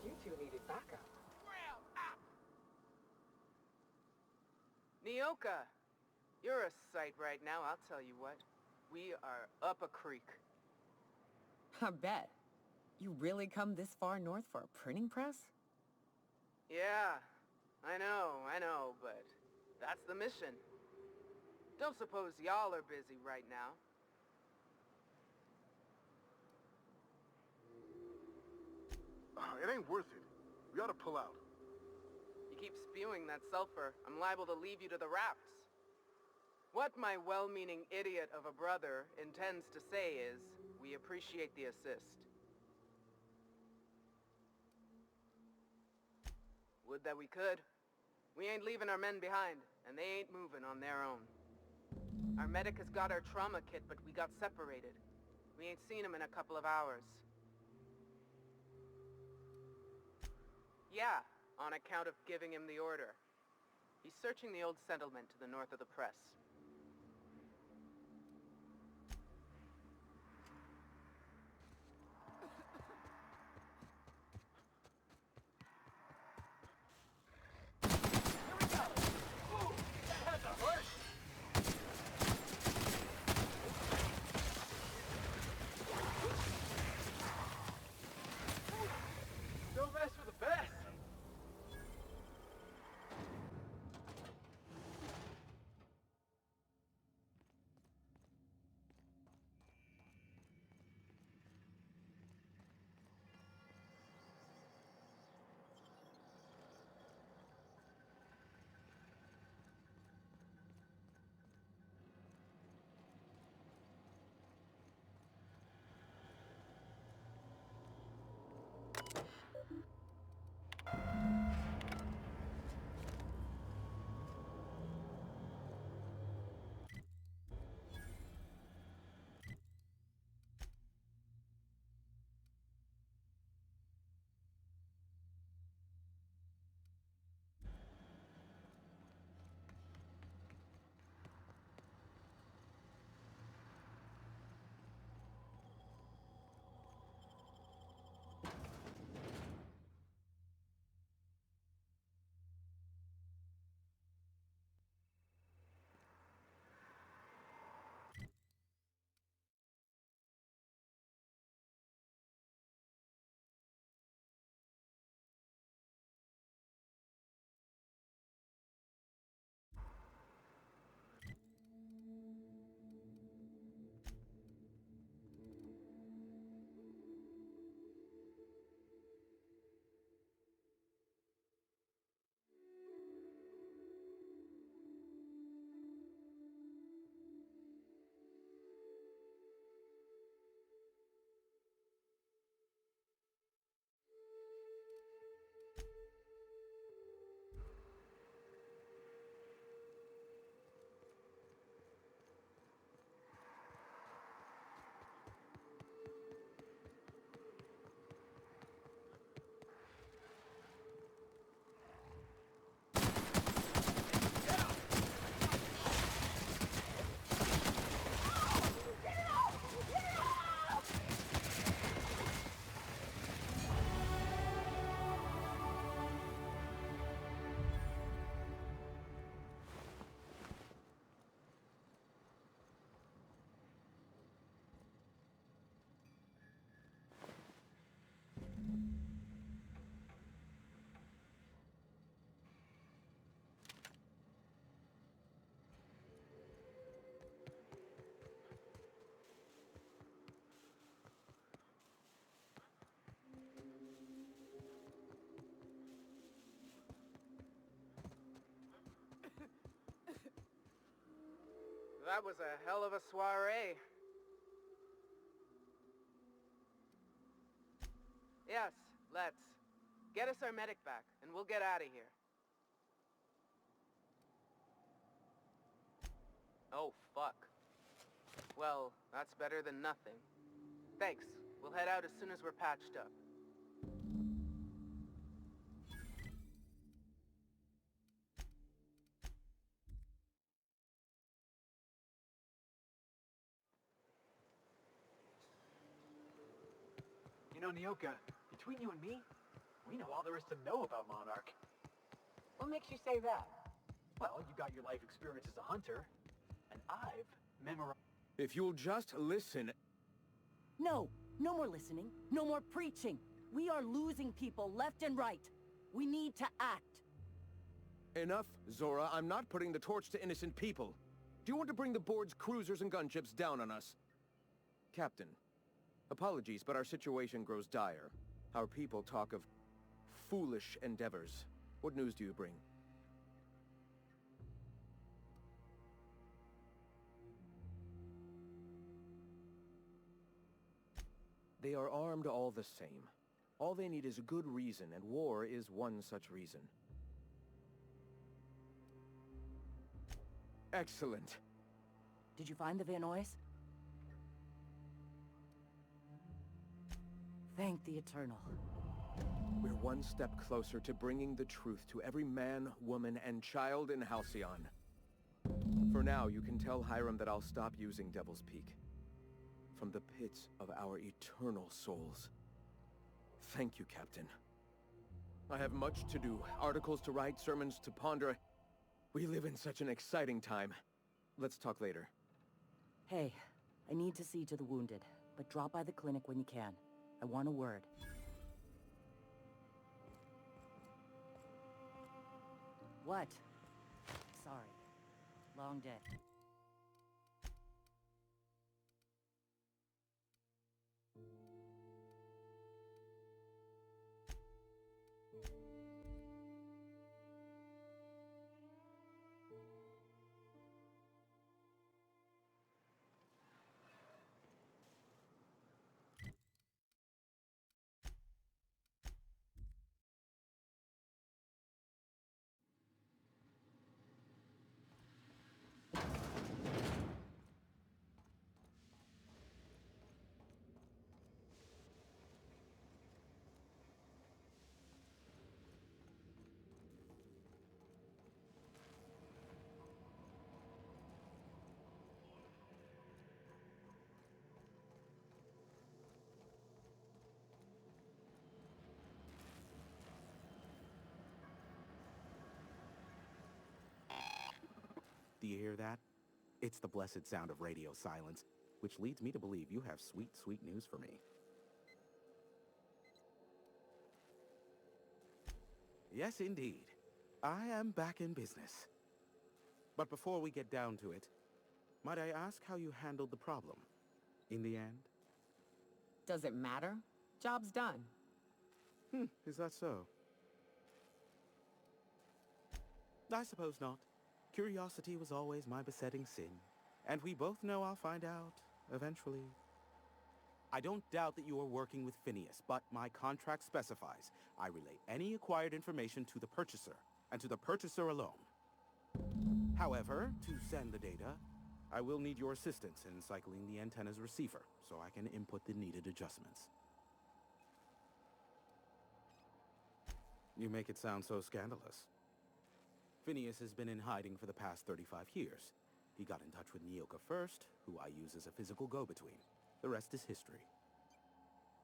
You two needed backup. Nyoka, you're a sight right now, I'll tell you what. We are up a creek. I bet. You really come this far north for a printing press? Yeah, I know, but that's the mission. Don't suppose y'all are busy right now. It ain't worth it. We ought to pull out. You keep spewing that sulfur, I'm liable to leave you to the raps. What my well-meaning idiot of a brother intends to say is, we appreciate the assist. Would that we could. We ain't leaving our men behind, and they ain't moving on their own. Our medic has got our trauma kit, but we got separated. We ain't seen him in a couple of hours. Yeah, on account of giving him the order. He's searching the old settlement to the north of the press. No best for the best! that was a hell of a soiree. Yes, let's. Get us our medic back, and we'll get out of here. Oh, fuck. Well, that's better than nothing. Thanks. We'll head out as soon as we're patched up. You know, Nyoka, between you and me, we know all there is to know about Monarch. What makes you say that? Well, you got your life experience as a hunter, and I've memorized... If you'll just listen... No, no more listening, no more preaching. We are losing people left and right. We need to act. Enough, Zora. I'm not putting the torch to innocent people. Do you want to bring the board's cruisers and gunships down on us? Captain, apologies, but our situation grows dire. Our people talk of foolish endeavors. What news do you bring? They are armed all the same. All they need is a good reason, and war is one such reason. Excellent. Did you find the Vanois? Thank the Eternal. We're one step closer to bringing the truth to every man, woman, and child in Halcyon. For now, you can tell Hiram that I'll stop using Devil's Peak. From the pits of our eternal souls. Thank you, Captain. I have much to do, articles to write, sermons to ponder. We live in such an exciting time. Let's talk later. Hey, I need to see to the wounded, but drop by the clinic when you can. I want a word. What? Sorry. Long day. Do you hear that? It's the blessed sound of radio silence, which leads me to believe you have sweet, sweet news for me. Yes, indeed. I am back in business. But before we get down to it, might I ask how you handled the problem? In the end? Does it matter? Job's done. Is that so? I suppose not. Curiosity was always my besetting sin, and we both know I'll find out, eventually. I don't doubt that you are working with Phineas, but my contract specifies I relay any acquired information to the purchaser, and to the purchaser alone. However, to send the data, I will need your assistance in cycling the antenna's receiver, so I can input the needed adjustments. You make it sound so scandalous. Phineas has been in hiding for the past 35 years. He got in touch with Nyoka first, who I use as a physical go-between. The rest is history.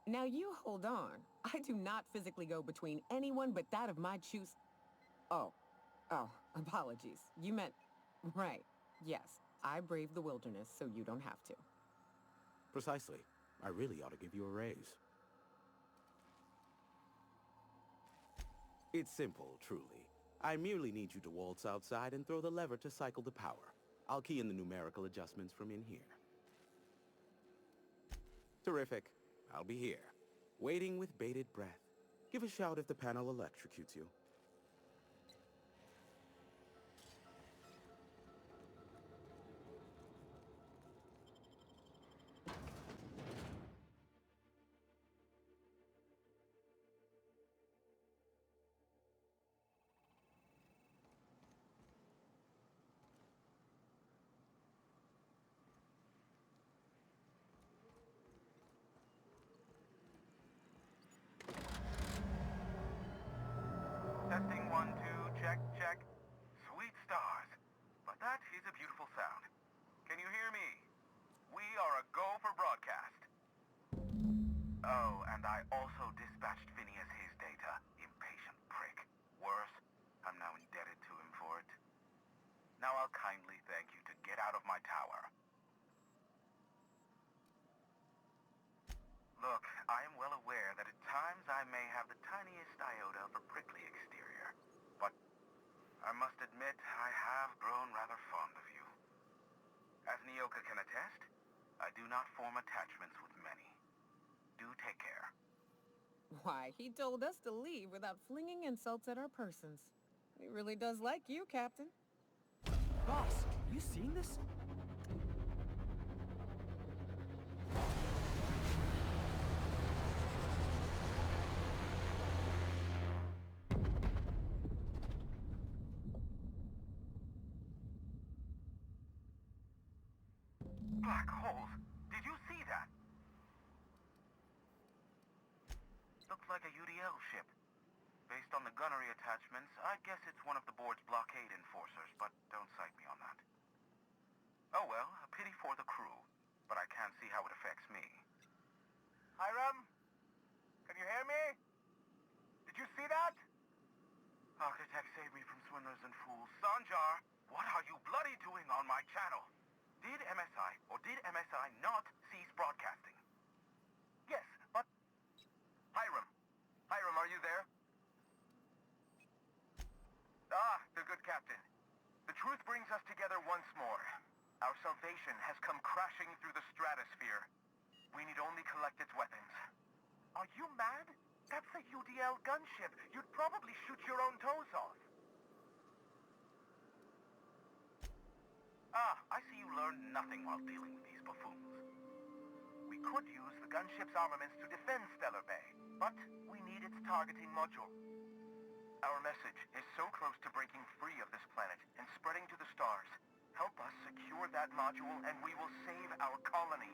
Now you hold on. I do not physically go between anyone but that of my choose... Oh, apologies. You meant... Right. Yes, I braved the wilderness, so you don't have to. Precisely. I really ought to give you a raise. It's simple, truly. I merely need you to waltz outside and throw the lever to cycle the power. I'll key in the numerical adjustments from in here. Terrific. I'll be here, waiting with bated breath. Give a shout if the panel electrocutes you. Oh, and I also dispatched Phineas his data. Impatient prick. Worse, I'm now indebted to him for it. Now I'll kindly thank you to get out of my tower. Look, I am well aware that at times I may have the tiniest iota of a prickly exterior, but I must admit I have grown rather fond of you. As Nyoka can attest, I do not form attachments with many. Do take care. Why, he told us to leave without flinging insults at our persons. He really does like you, Captain. Boss, you seeing this? Black holes. Did you see that? Looks like a UDL ship. Based on the gunnery attachments, I guess it's one of the board's blockade enforcers, but don't cite me on that. Oh well, a pity for the crew, but I can't see how it affects me. Hiram? Can you hear me? Did you see that? Architect, save me from swindlers and fools. Sanjar, what are you bloody doing on my channel? Did MSI, or did MSI not cease broadcasting? Yes, but... Hiram. Hiram, are you there? Ah, the good captain. The truth brings us together once more. Our salvation has come crashing through the stratosphere. We need only collect its weapons. Are you mad? That's a UDL gunship. You'd probably shoot your own toes off. Ah, I see you learned nothing while dealing with these buffoons. We could use the gunship's armaments to defend Stellar Bay, but we need its targeting module. Our message is so close to breaking free of this planet and spreading to the stars. Help us secure that module and we will save our colony.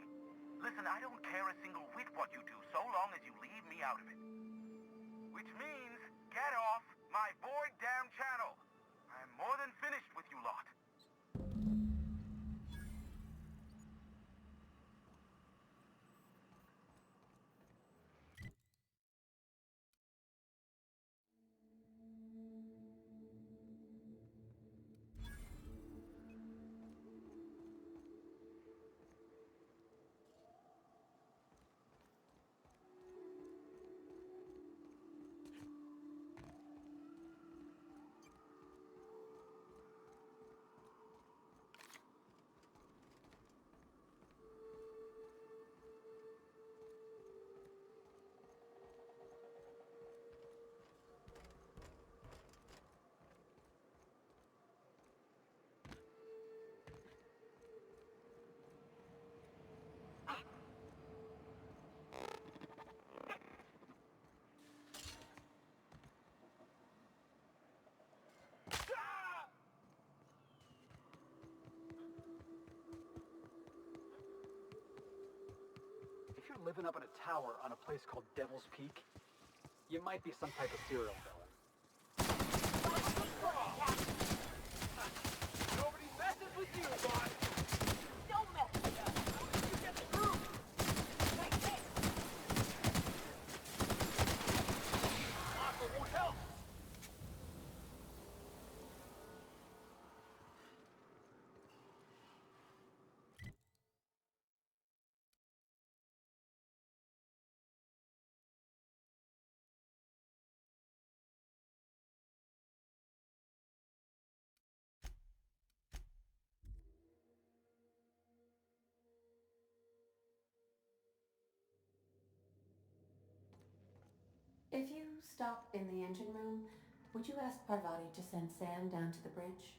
Listen, I don't care a single whit what you do, so long as you leave me out of it. Which means, get off my bored damn channel. I am more than finished with you lot. If you're living up in a tower on a place called Devil's Peak, you might be some type of serial villain. Nobody messes with you, boy! Don't mess with us! You get screwed! Aqua won't help! If you stop in the engine room, would you ask Parvati to send Sam down to the bridge?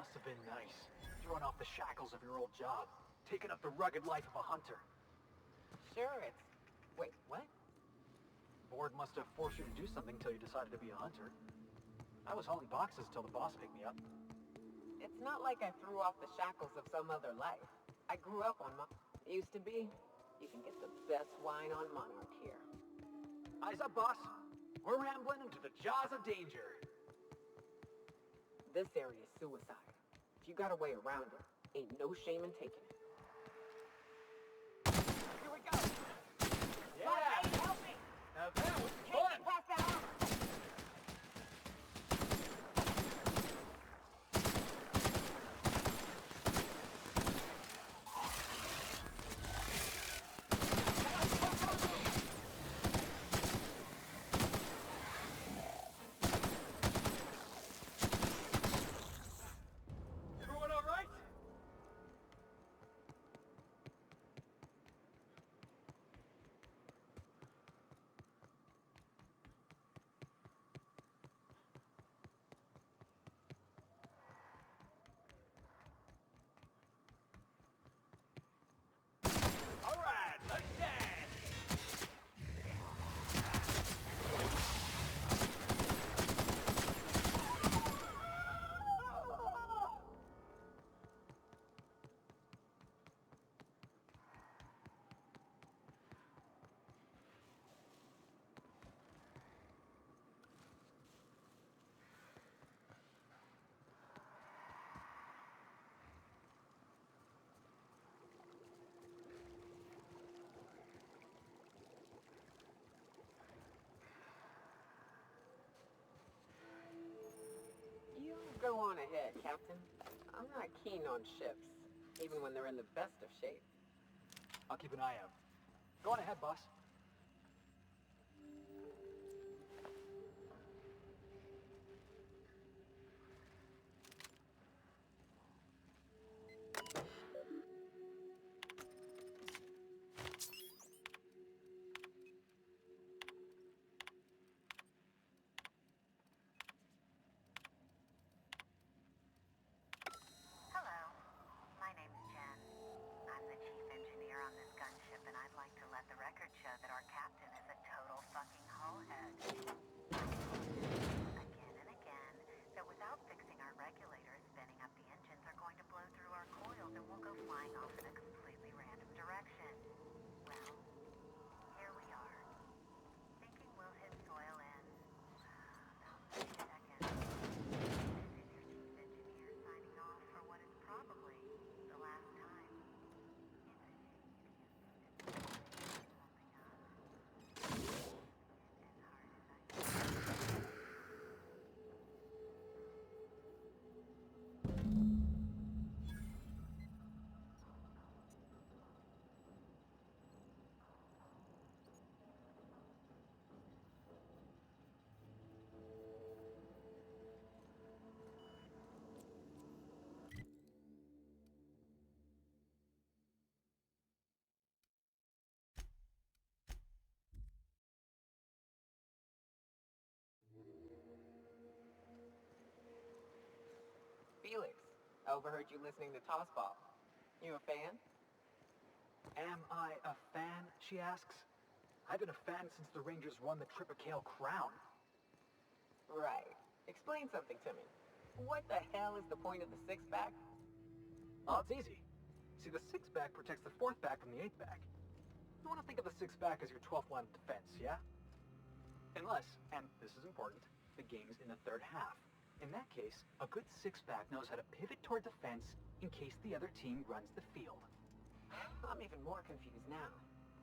must have been nice. Throwing off the shackles of your old job. Taking up the rugged life of a hunter. Sure, it's... Wait, what? Board must have forced you to do something till you decided to be a hunter. I was hauling boxes till the boss picked me up. It's not like I threw off the shackles of some other life. I grew up on Used to be. You can get the best wine on Monarch here. Eyes up, boss. We're rambling into the jaws of danger. This area is suicide. If you got a way around it, ain't no shame in taking it. Here we go! Yeah! Hey, help me! Now that was Can't fun! get past that armor! Doing all right? All right, let's dance! You go on ahead, Captain. I'm not keen on ships, even when they're in the best of shape. I'll keep an eye out. Go on ahead, boss. Hello, my name's Jen. I'm the chief engineer on this gunship, and I'd like to let the record show that our captain is a total fucking holehead. Again and again, that without fixing our regulators, spinning up the engines are going to blow through our coils and we'll go flying off in a completely random direction. Well, here we are, thinking we'll hit soil in about 30 seconds. This is your chief engineer signing off for what is probably the last time. It's a shame you can't something up. As hard as I can. Felix, I overheard you listening to Tossball. You a fan? Am I a fan, she asks. I've been a fan since the Rangers won the Tripicale Crown. Right. Explain something to me. What the hell is the point of the six-pack? Oh, it's easy. See, the six-back protects the fourth back from the eighth back. You want to think of the six-back as your 12th line of defense, yeah? Unless, and this is important, the game's in the third half. In that case, a good six-back knows how to pivot toward defense in case the other team runs the field. I'm even more confused now.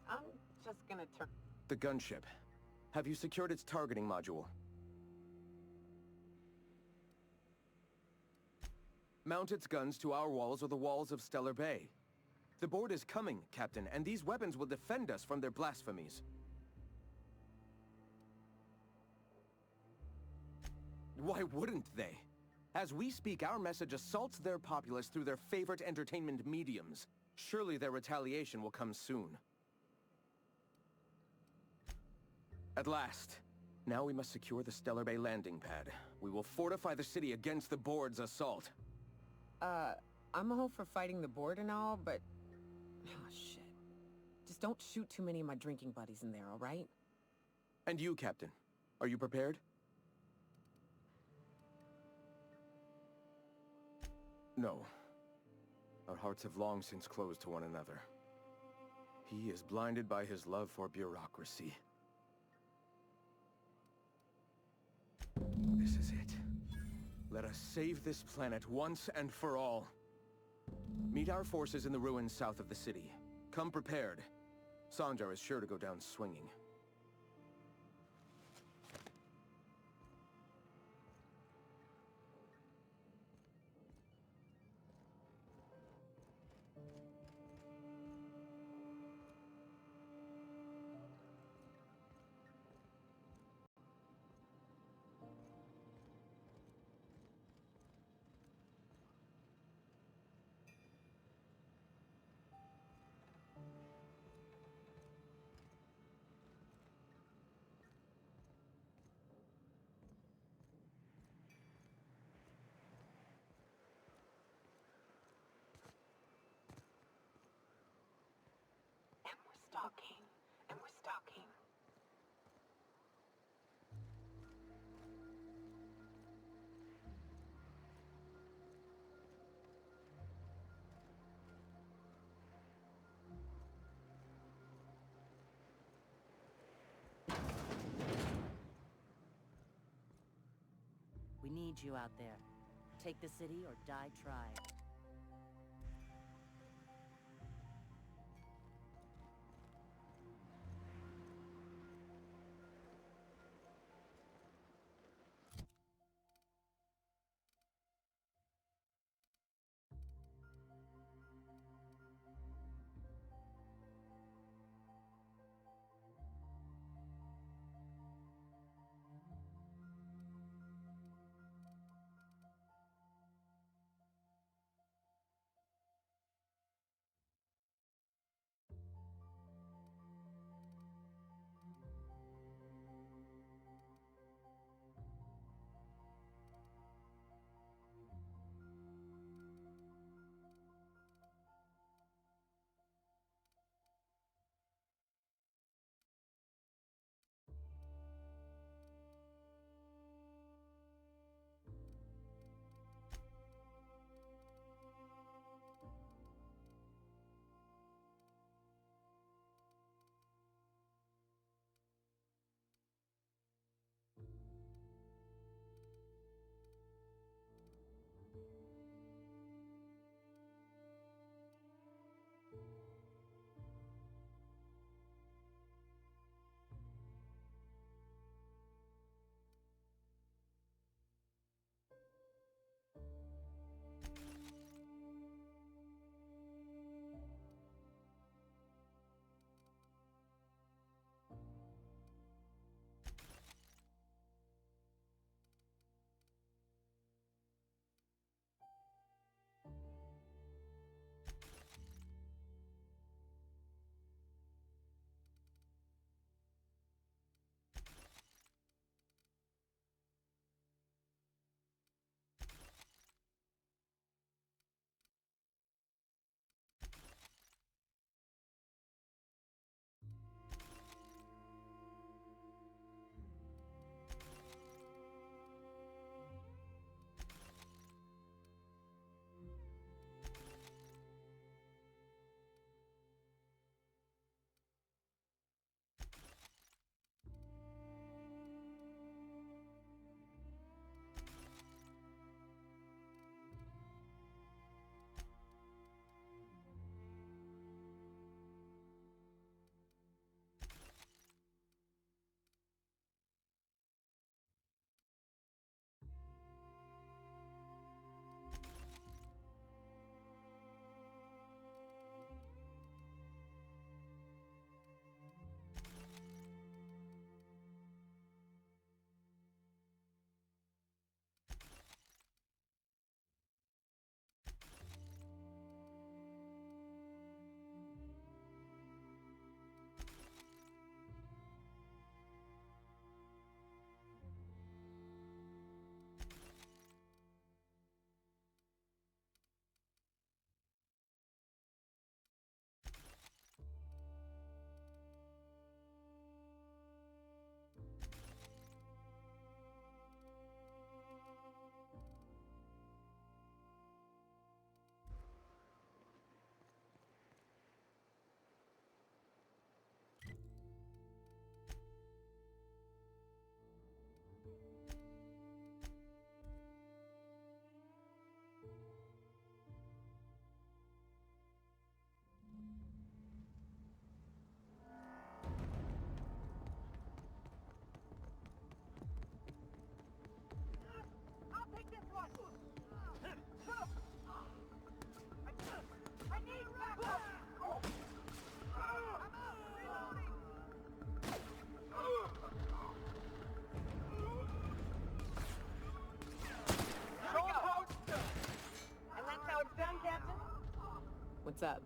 I'm just gonna turn... The gunship. Have you secured its targeting module? Mount its guns to our walls or the walls of Stellar Bay. The board is coming, Captain, and these weapons will defend us from their blasphemies. Why wouldn't they? As we speak, our message assaults their populace through their favorite entertainment mediums. Surely their retaliation will come soon. At last. Now we must secure the Stellar Bay landing pad. We will fortify the city against the board's assault. I'm a hoe for fighting the board and all, but... Oh, shit. Just don't shoot too many of my drinking buddies in there, alright? And you, Captain. Are you prepared? No. Our hearts have long since closed to one another. He is blinded by his love for bureaucracy. This is it. Let us save this planet once and for all. Meet our forces in the ruins south of the city. Come prepared. Sanjar is sure to go down swinging. And we're stalking. We need you out there. Take the city or die trying. What's up?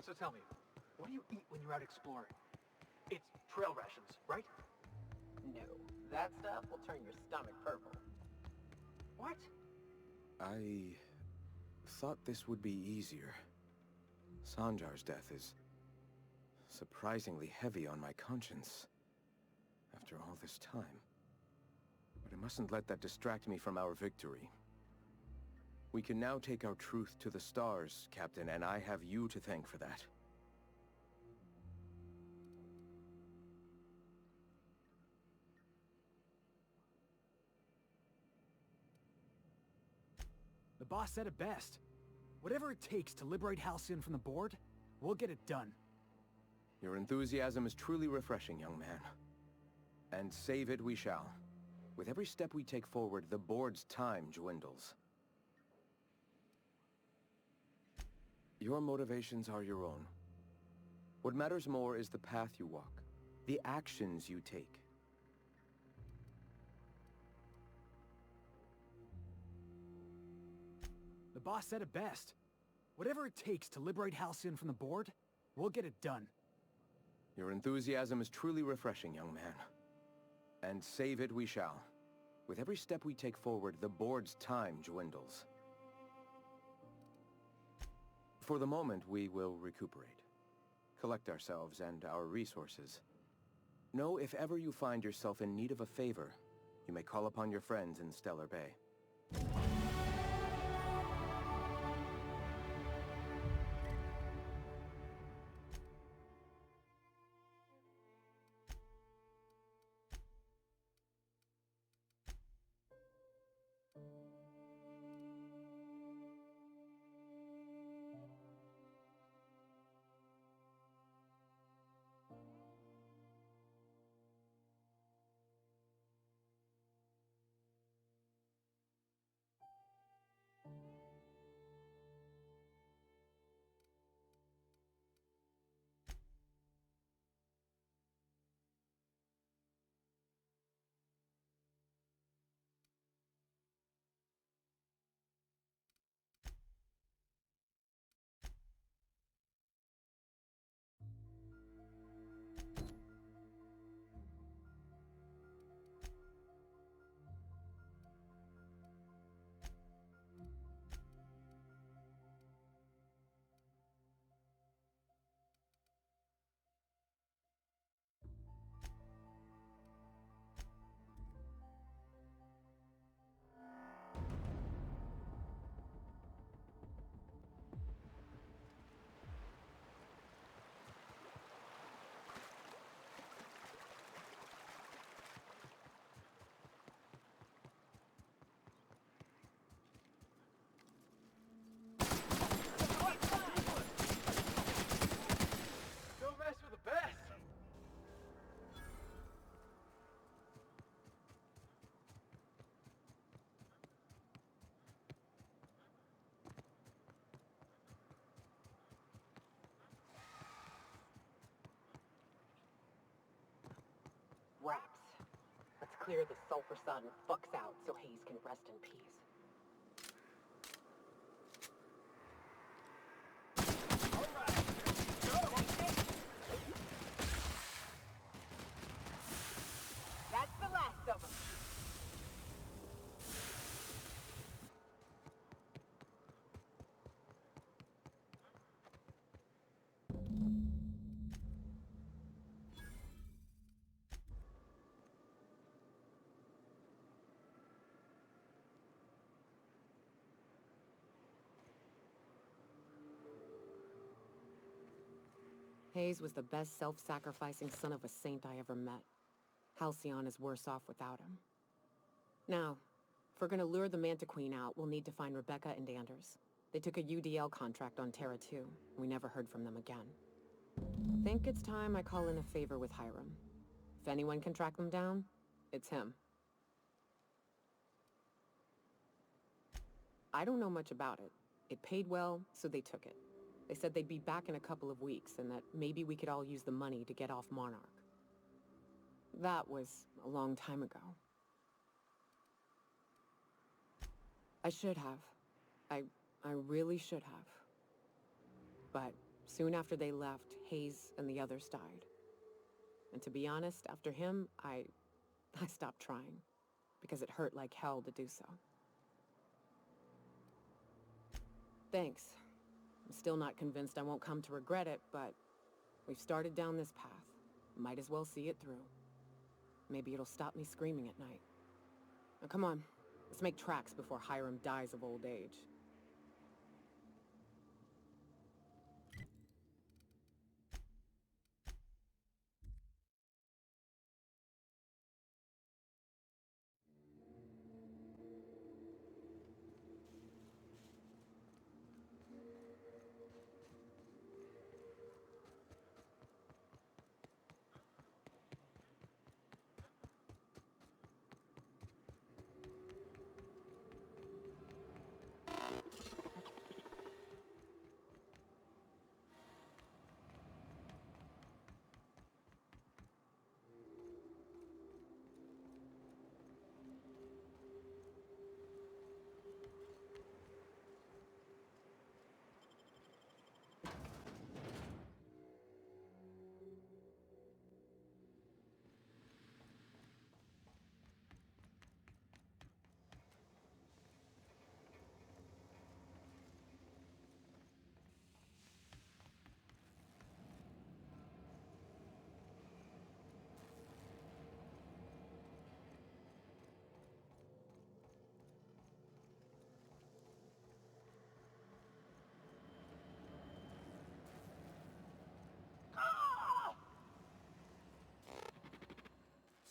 So tell me, what do you eat when you're out exploring? It's trail rations, right? No. That stuff will turn your stomach purple. What? I thought this would be easier. Sanjar's death is surprisingly heavy on my conscience after all this time. But I mustn't let that distract me from our victory. We can now take our truth to the stars, Captain, and I have you to thank for that. The boss said it best. Whatever it takes to liberate Halcyon from the board, we'll get it done. Your enthusiasm is truly refreshing, young man. And save it we shall. With every step we take forward, the board's time dwindles. Your motivations are your own. What matters more is the path you walk, the actions you take. The boss said it best. Whatever it takes to liberate Halcyon from the board, we'll get it done. Your enthusiasm is truly refreshing, young man. And save it we shall. With every step we take forward, the board's time dwindles. For the moment, we will recuperate. Collect ourselves and our resources. Know if ever you find yourself in need of a favor, you may call upon your friends in Stellar Bay. Wraps. Let's clear the sulfur sun fucks out so Hayes can rest in peace. That's the last of them. Hayes was the best self-sacrificing son of a saint I ever met. Halcyon is worse off without him. Now, if we're gonna lure the Manta Queen out, we'll need to find Rebecca and Anders. They took a UDL contract on Terra 2. We never heard from them again. Think it's time I call in a favor with Hiram. If anyone can track them down, it's him. I don't know much about it. It paid well, so they took it. They said they'd be back in a couple of weeks, and that maybe we could all use the money to get off Monarch. That was a long time ago. I should have. I really should have. But soon after they left, Hayes and the others died. And to be honest, after him, I stopped trying. Because it hurt like hell to do so. Thanks. I'm still not convinced I won't come to regret it, but we've started down this path. Might as well see it through. Maybe it'll stop me screaming at night. Now come on, let's make tracks before Hiram dies of old age.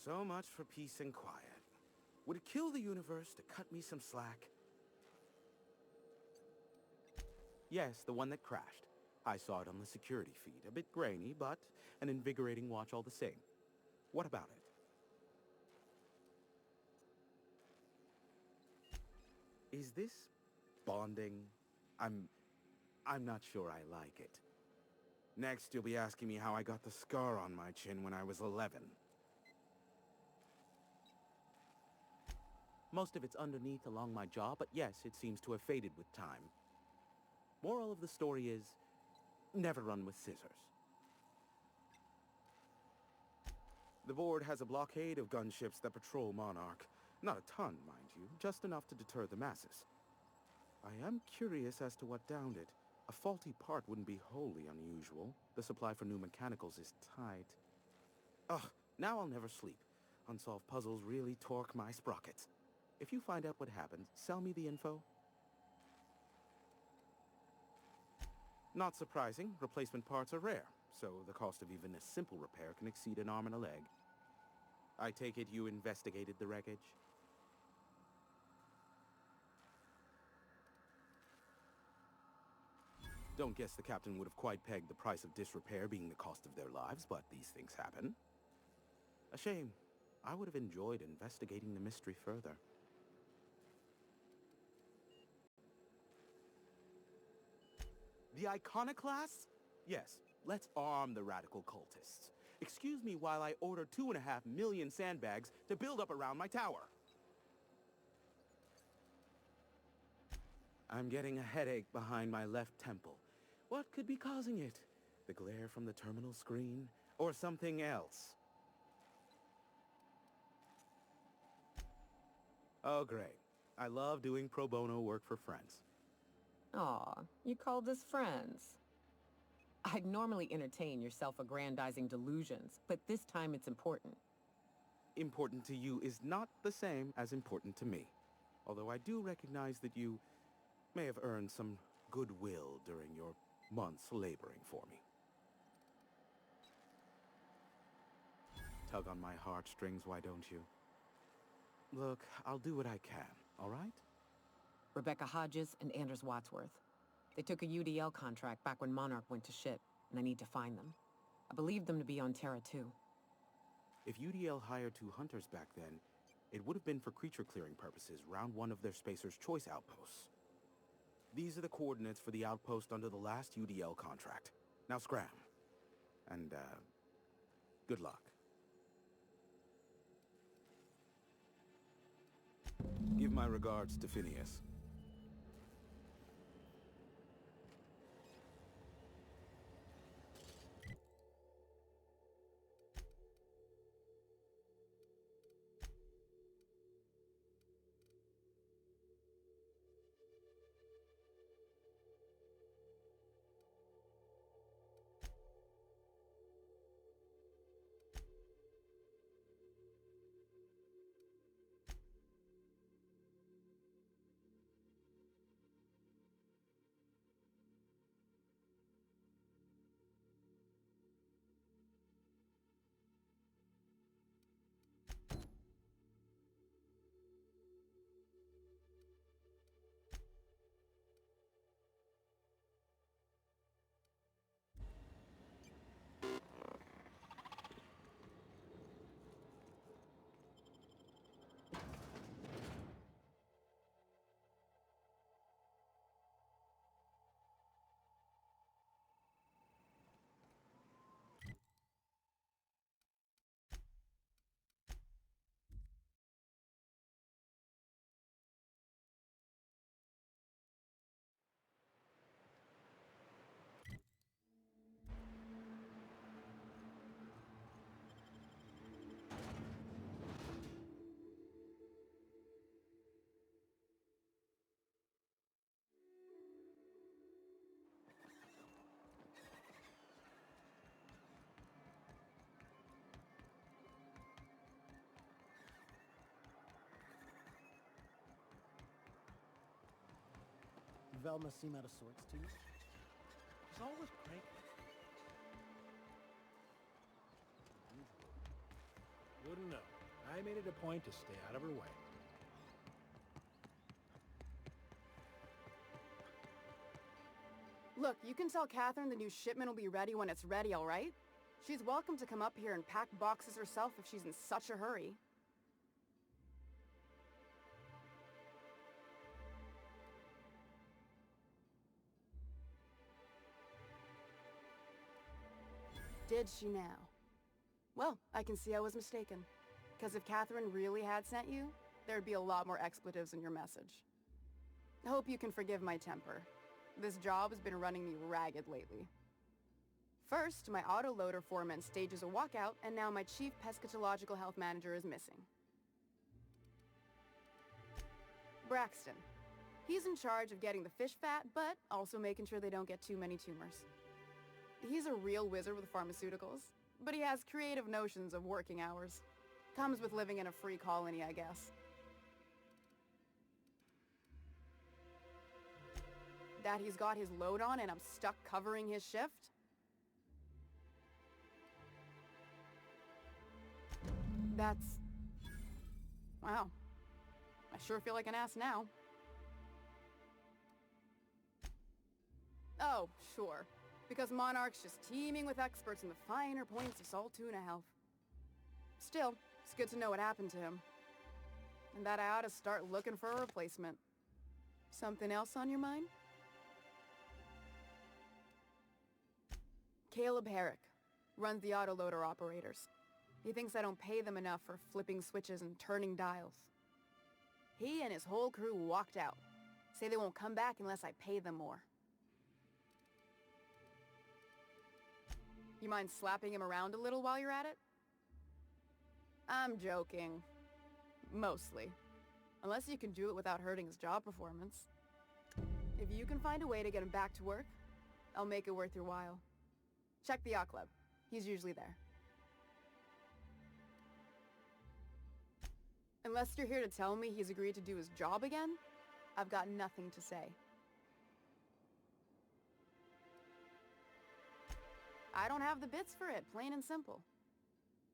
So much for peace and quiet. Would it kill the universe to cut me some slack? Yes, the one that crashed. I saw it on the security feed. A bit grainy, but an invigorating watch all the same. What about it? Is this bonding? I'm not sure I like it. Next, you'll be asking me how I got the scar on my chin when I was 11. Most of it's underneath along my jaw, but yes, it seems to have faded with time. Moral of the story is, never run with scissors. The board has a blockade of gunships that patrol Monarch. Not a ton, mind you, just enough to deter the masses. I am curious as to what downed it. A faulty part wouldn't be wholly unusual. The supply for new mechanicals is tight. Ugh, now I'll never sleep. Unsolved puzzles really torque my sprockets. If you find out what happened, sell me the info. Not surprising, replacement parts are rare, so the cost of even a simple repair can exceed an arm and a leg. I take it you investigated the wreckage? Don't guess the captain would have quite pegged the price of disrepair being the cost of their lives, but these things happen. A shame. I would have enjoyed investigating the mystery further. The iconoclasts? Yes, let's arm the radical cultists. Excuse me while I order 2.5 million sandbags to build up around my tower. I'm getting a headache behind my left temple. What could be causing it? The glare from the terminal screen? Or something else? Oh, great. I love doing pro bono work for friends. Aw, you called us friends. I'd normally entertain your self-aggrandizing delusions, but this time it's important. Important to you is not the same as important to me. Although I do recognize that you may have earned some goodwill during your months laboring for me. Tug on my heartstrings, why don't you? Look, I'll do what I can, all right? Rebecca Hodges and Anders Wadsworth. They took a UDL contract back when Monarch went to shit, and I need to find them. I believe them to be on Terra too. If UDL hired 2 hunters back then, it would have been for creature clearing purposes, round 1 of their Spacer's Choice outposts. These are the coordinates for the outpost under the last UDL contract. Now scram. And, good luck. Give my regards to Phineas. Velma seem out of sorts to you? He's always pranking. Wouldn't know. I made it a point to stay out of her way. Look, you can tell Catherine the new shipment will be ready when it's ready, all right? She's welcome to come up here and pack boxes herself if she's in such a hurry. Did she now? Well, I can see I was mistaken. Because if Catherine really had sent you, there'd be a lot more expletives in your message. I hope you can forgive my temper. This job has been running me ragged lately. First, my autoloader foreman stages a walkout, and now my chief pescatological health manager is missing. Braxton. He's in charge of getting the fish fat, but also making sure they don't get too many tumors. He's a real wizard with pharmaceuticals, but he has creative notions of working hours. Comes with living in a free colony, I guess. That he's got his load on and I'm stuck covering his shift? That's... wow. I sure feel like an ass now. Oh, sure. Because Monarch's just teeming with experts in the finer points of salt tuna health. Still, it's good to know what happened to him. And that I ought to start looking for a replacement. Something else on your mind? Caleb Herrick runs the autoloader operators. He thinks I don't pay them enough for flipping switches and turning dials. He and his whole crew walked out. Say they won't come back unless I pay them more. You mind slapping him around a little while you're at it? I'm joking. Mostly. Unless you can do it without hurting his job performance. If you can find a way to get him back to work, I'll make it worth your while. Check the yacht club. He's usually there. Unless you're here to tell me he's agreed to do his job again, I've got nothing to say. I don't have the bits for it, plain and simple.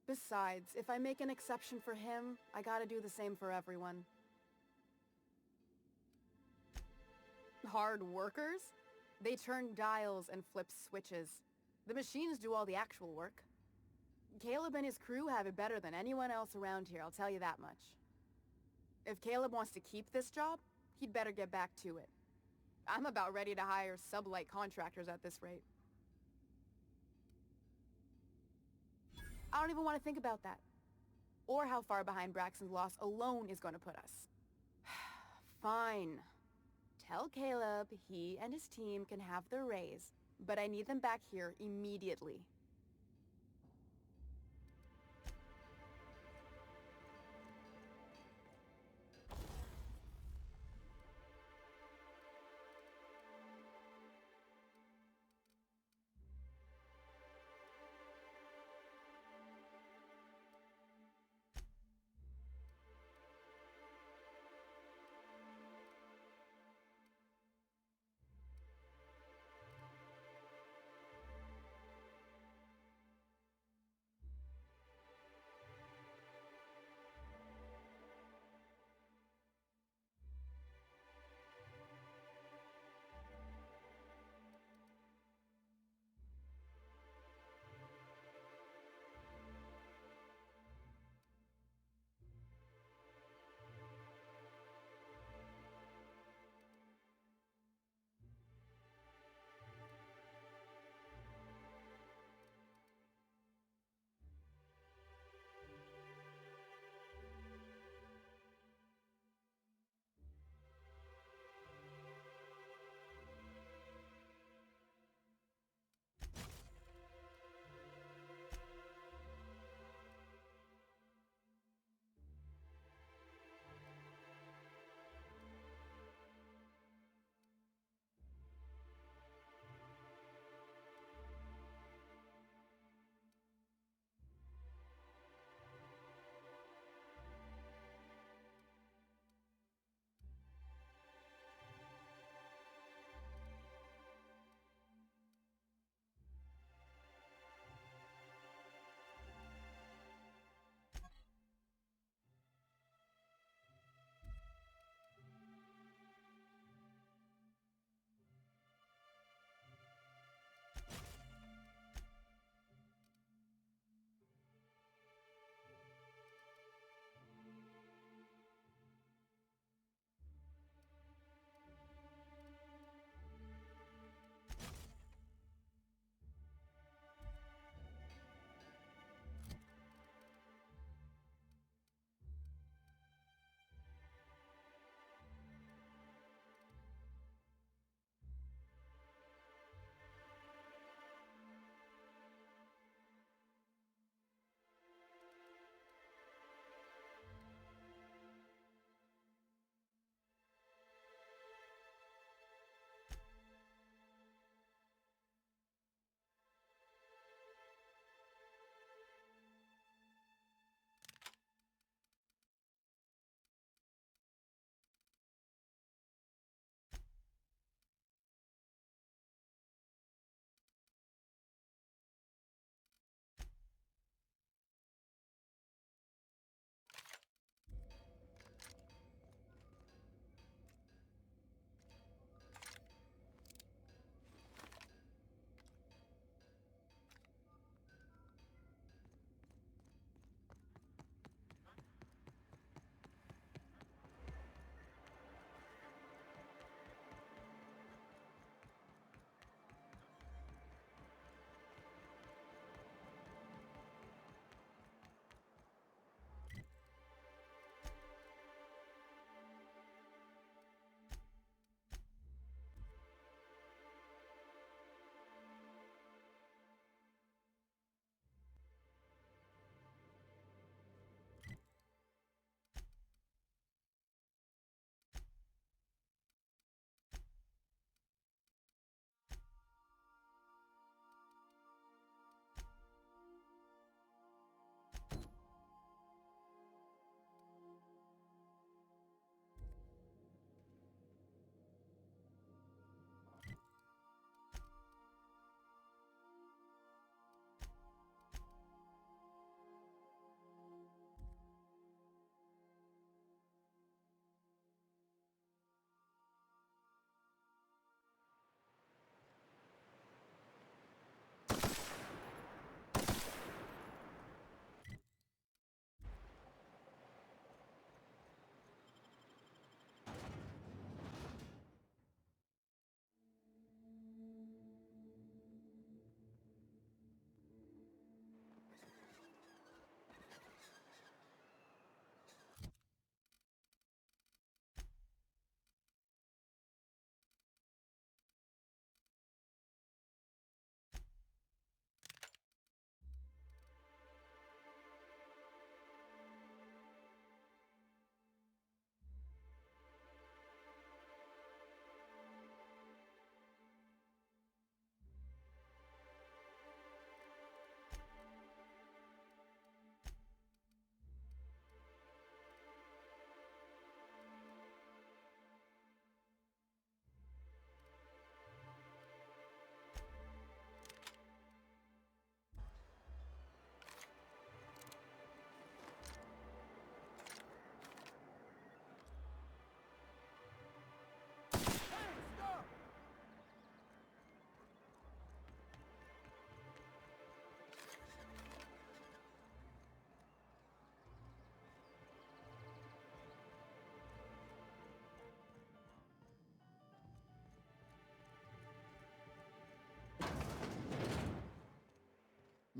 Besides, if I make an exception for him, I gotta do the same for everyone. Hard workers? They turn dials and flip switches. The machines do all the actual work. Caleb and his crew have it better than anyone else around here, I'll tell you that much. If Caleb wants to keep this job, he'd better get back to it. I'm about ready to hire sublight contractors at this rate. I don't even want to think about that. Or how far behind Braxton's loss alone is going to put us. Fine. Tell Caleb he and his team can have their raise, but I need them back here immediately.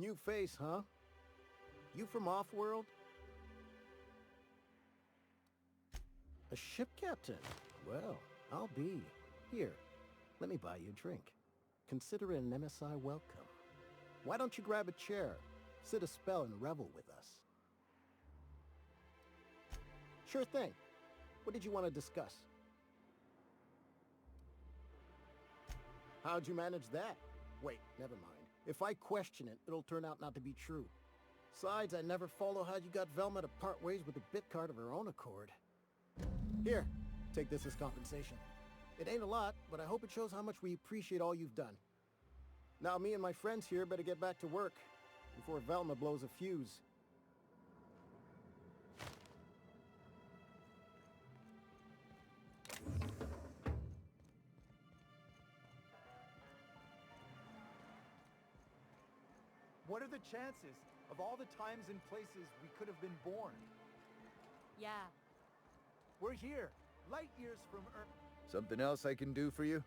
New face, huh? You from off-world? A ship captain? Well, I'll be. Here, let me buy you a drink. Consider it an MSI welcome. Why don't you grab a chair, sit a spell and revel with us? Sure thing. What did you want to discuss? How'd you manage that? Wait, never mind. If I question it, it'll turn out not to be true. Besides, I never follow how you got Velma to part ways with the bit card of her own accord. Here, take this as compensation. It ain't a lot, but I hope it shows how much we appreciate all you've done. Now me and my friends here better get back to work before Velma blows a fuse. What are the chances of all the times and places we could have been born? Yeah. We're here, light years from Earth. Something else I can do for you?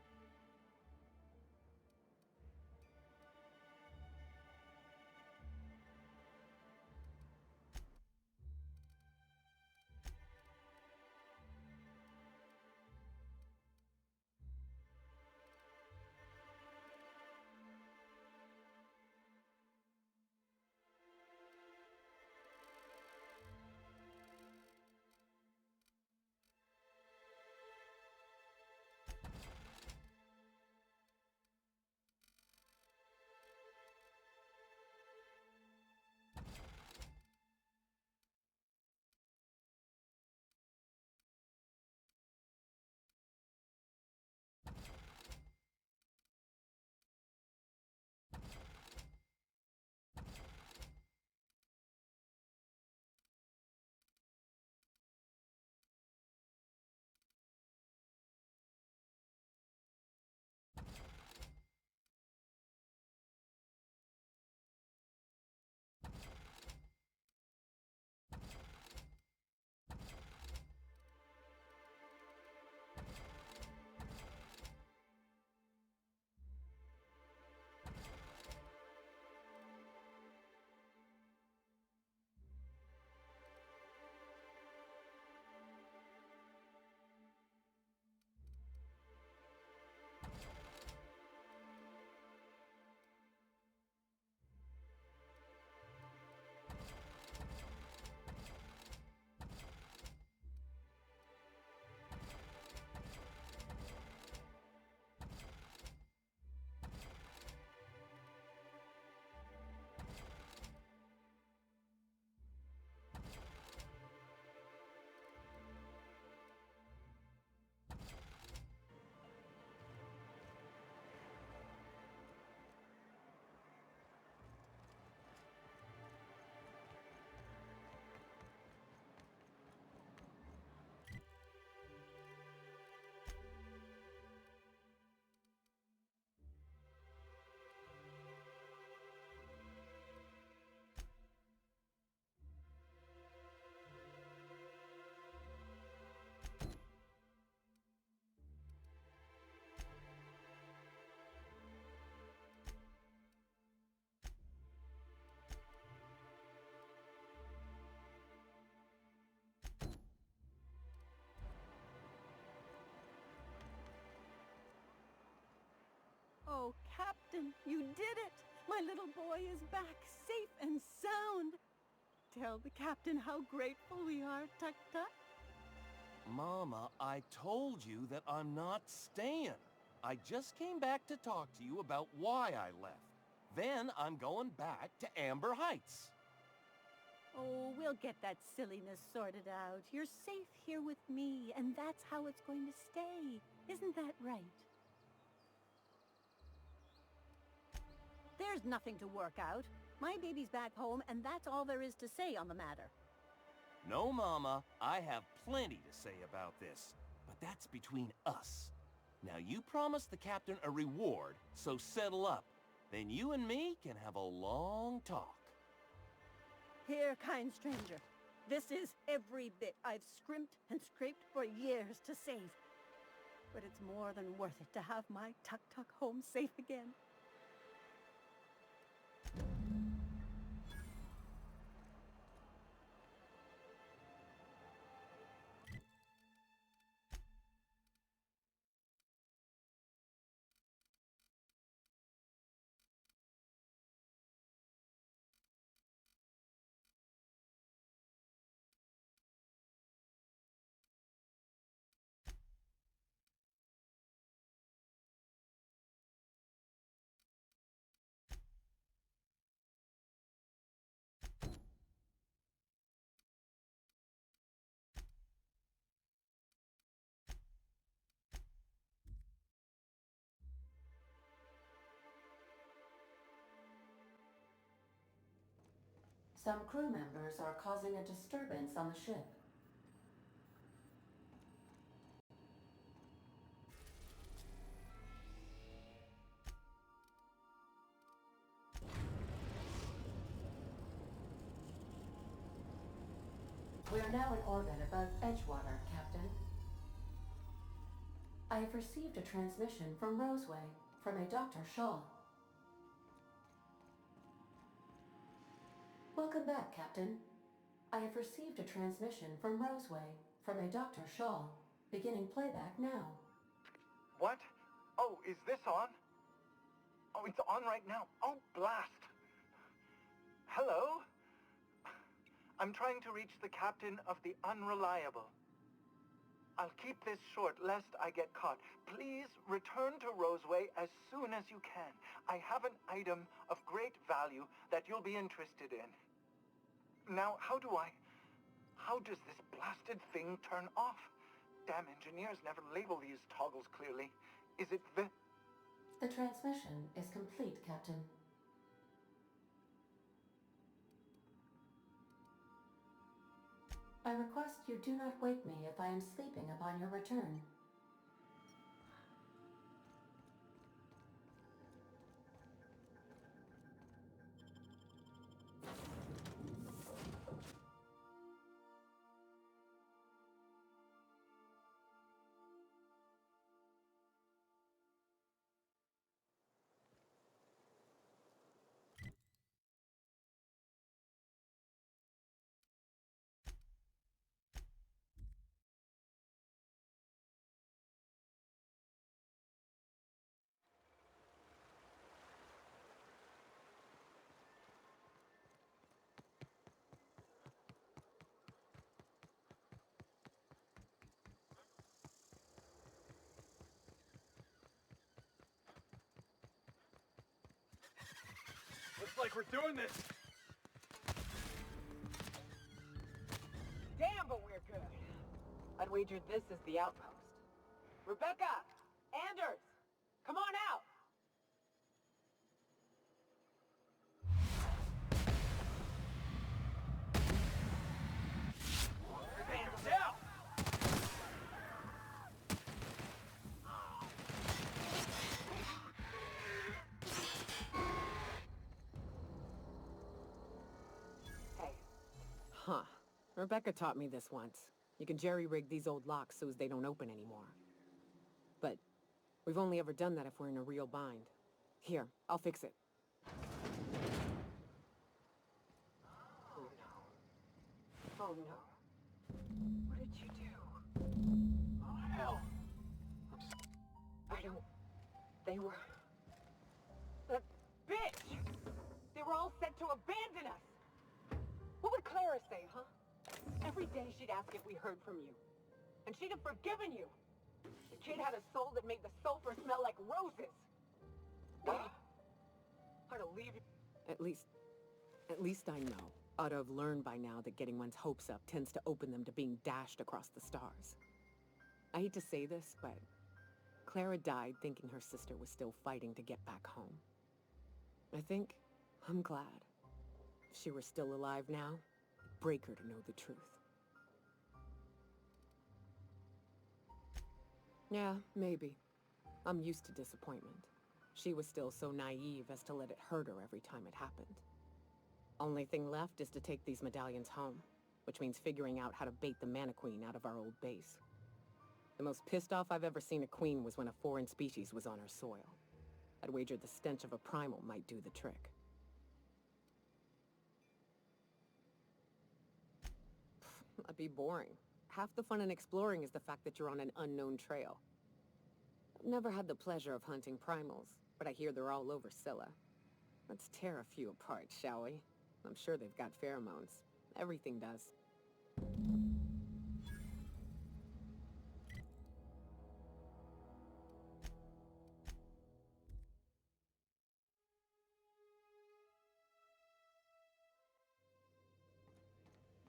Oh, Captain, you did it! My little boy is back, safe and sound. Tell the Captain how grateful we are, Tuk-Tuk. Mama, I told you that I'm not staying. I just came back to talk to you about why I left. Then I'm going back to Amber Heights. Oh, we'll get that silliness sorted out. You're safe here with me, and that's how it's going to stay. Isn't that right? There's nothing to work out. My baby's back home, and that's all there is to say on the matter. No, Mama, I have plenty to say about this, but that's between us. Now, you promised the Captain a reward, so settle up. Then you and me can have a long talk. Here, kind stranger. This is every bit I've scrimped and scraped for years to save. But it's more than worth it to have my Tuk-Tuk home safe again. Some crew members are causing a disturbance on the ship. We are now in orbit above Edgewater, Captain. I have received a transmission from Roseway, from a Dr. Shaw. Welcome back, Captain. I have received a transmission from Roseway, from a Dr. Shaw. Beginning playback now. What? Oh, is this on? Oh, it's on right now. Oh, blast. Hello? I'm trying to reach the captain of the Unreliable. I'll keep this short, lest I get caught. Please return to Roseway as soon as you can. I have an item of great value that you'll be interested in. Now, how does this blasted thing turn off? Damn engineers never label these toggles clearly. Is it the... The transmission is complete, Captain. I request you do not wake me if I am sleeping upon your return. Looks like we're doing this. Damn, but we're good. I'd wager this is the outpost. Rebecca! Anders! Come on out! Hands down! Huh. Rebecca taught me this once. You can jerry-rig these old locks so as they don't open anymore. But we've only ever done that if we're in a real bind. Here, I'll fix it. Oh no. Oh no. What did you do? Oh, hell. I don't... They were... That bitch! They were all set to abandon us! What would Clara say, huh? Every day she'd ask if we heard from you. And she'd have forgiven you. The kid had a soul that made the sulfur smell like roses. I'd have leave you. At least I know. Ought to have learned by now that getting one's hopes up tends to open them to being dashed across the stars. I hate to say this, but Clara died thinking her sister was still fighting to get back home. I'm glad. If she were still alive now, it'd break her to know the truth. Yeah, maybe. I'm used to disappointment. She was still so naive as to let it hurt her every time it happened. Only thing left is to take these medallions home, which means figuring out how to bait the Mana Queen out of our old base. The most pissed off I've ever seen a queen was when a foreign species was on her soil. I'd wagered the stench of a primal might do the trick. That'd be boring. Half the fun in exploring is the fact that you're on an unknown trail. I've never had the pleasure of hunting primals, but I hear they're all over Scylla. Let's tear a few apart, shall we? I'm sure they've got pheromones. Everything does.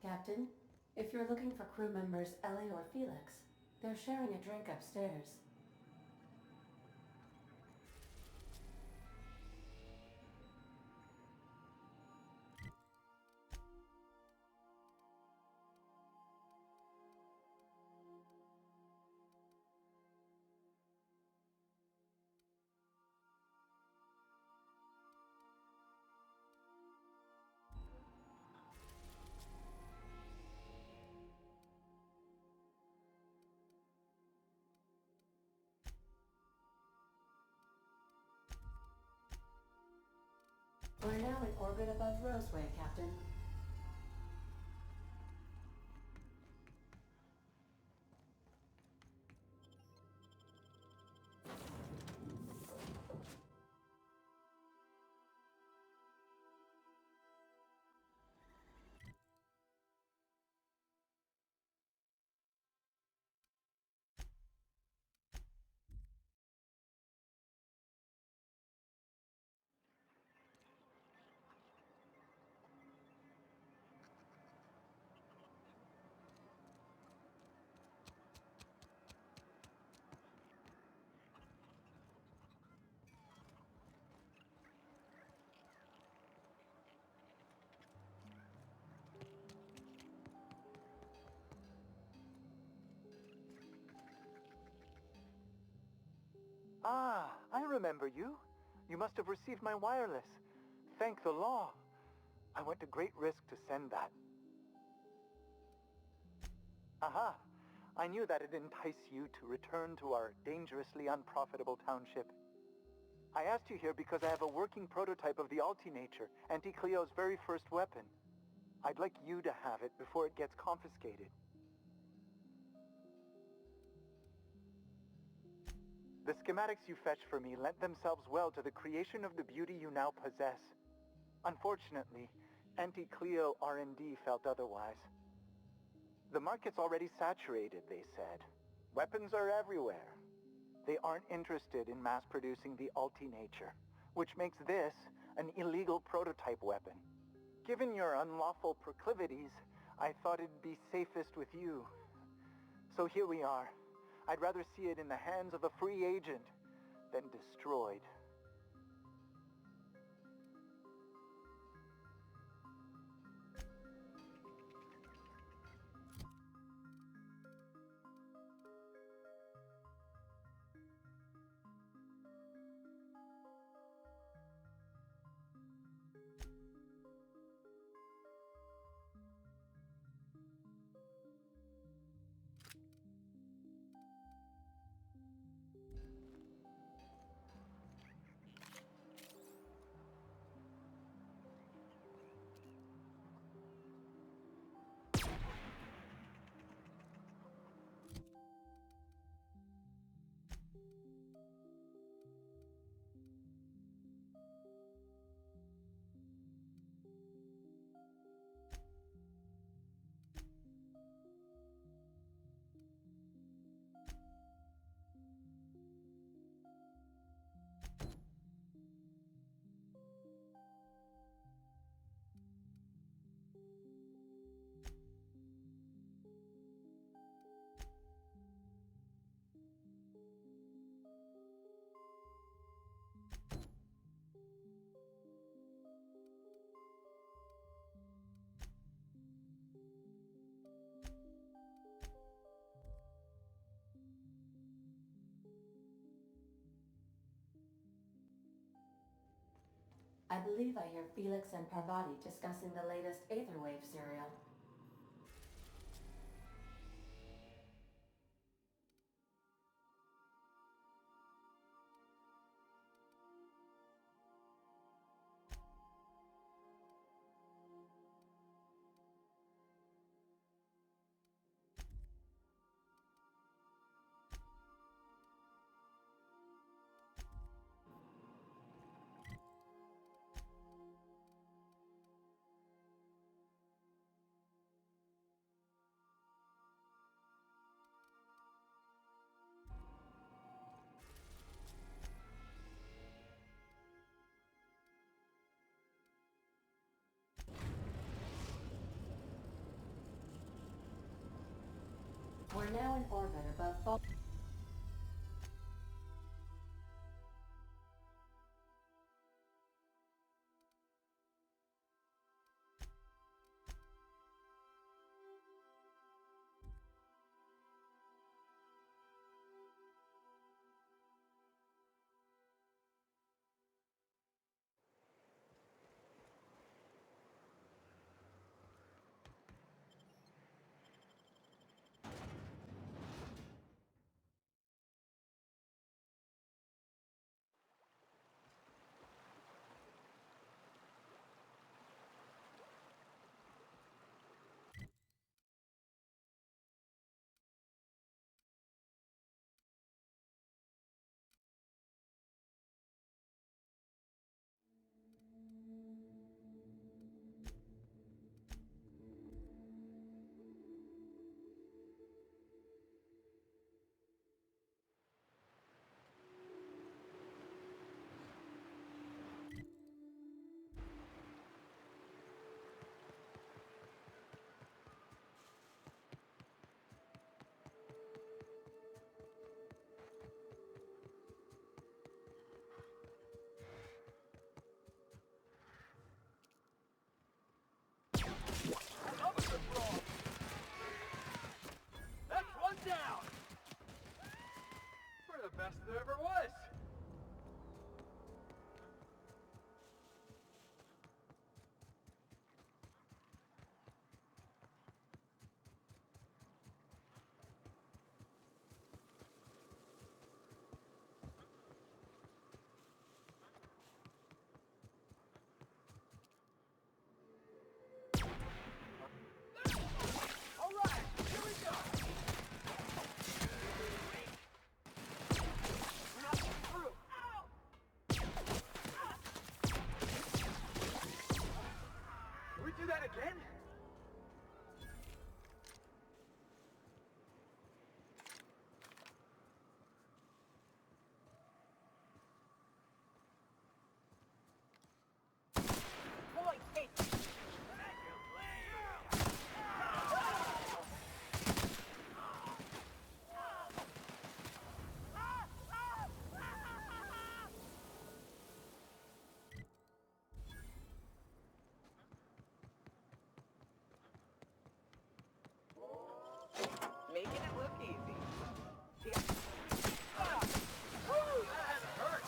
Captain, if you're looking for crew members Ellie or Felix, they're sharing a drink upstairs. We're now in orbit above Roseway, Captain. Ah, I remember you. You must have received my wireless. Thank the law. I went to great risk to send that. Aha! I knew that it'd entice you to return to our dangerously unprofitable township. I asked you here because I have a working prototype of the Altinature, Auntie Cleo's very first weapon. I'd like you to have it before it gets confiscated. The schematics you fetched for me lent themselves well to the creation of the beauty you now possess. Unfortunately, Auntie Cleo R&D felt otherwise. The market's already saturated, they said. Weapons are everywhere. They aren't interested in mass-producing the Altinature, which makes this an illegal prototype weapon. Given your unlawful proclivities, I thought it'd be safest with you. So here we are. I'd rather see it in the hands of a free agent than destroyed. I believe I hear Felix and Parvati discussing the latest Aetherwave serial. We're now in orbit above Best there ever was. Again? Boy, hey. Making it look easy. Yeah. Woo, that hurt.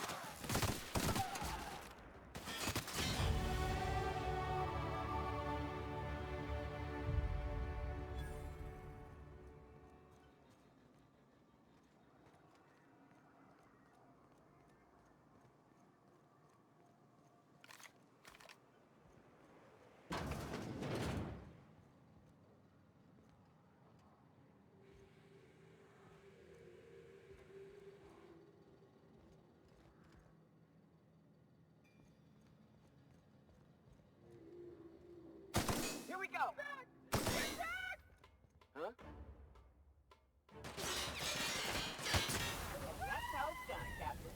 Here we go! Huh? That's how it's done, Captain.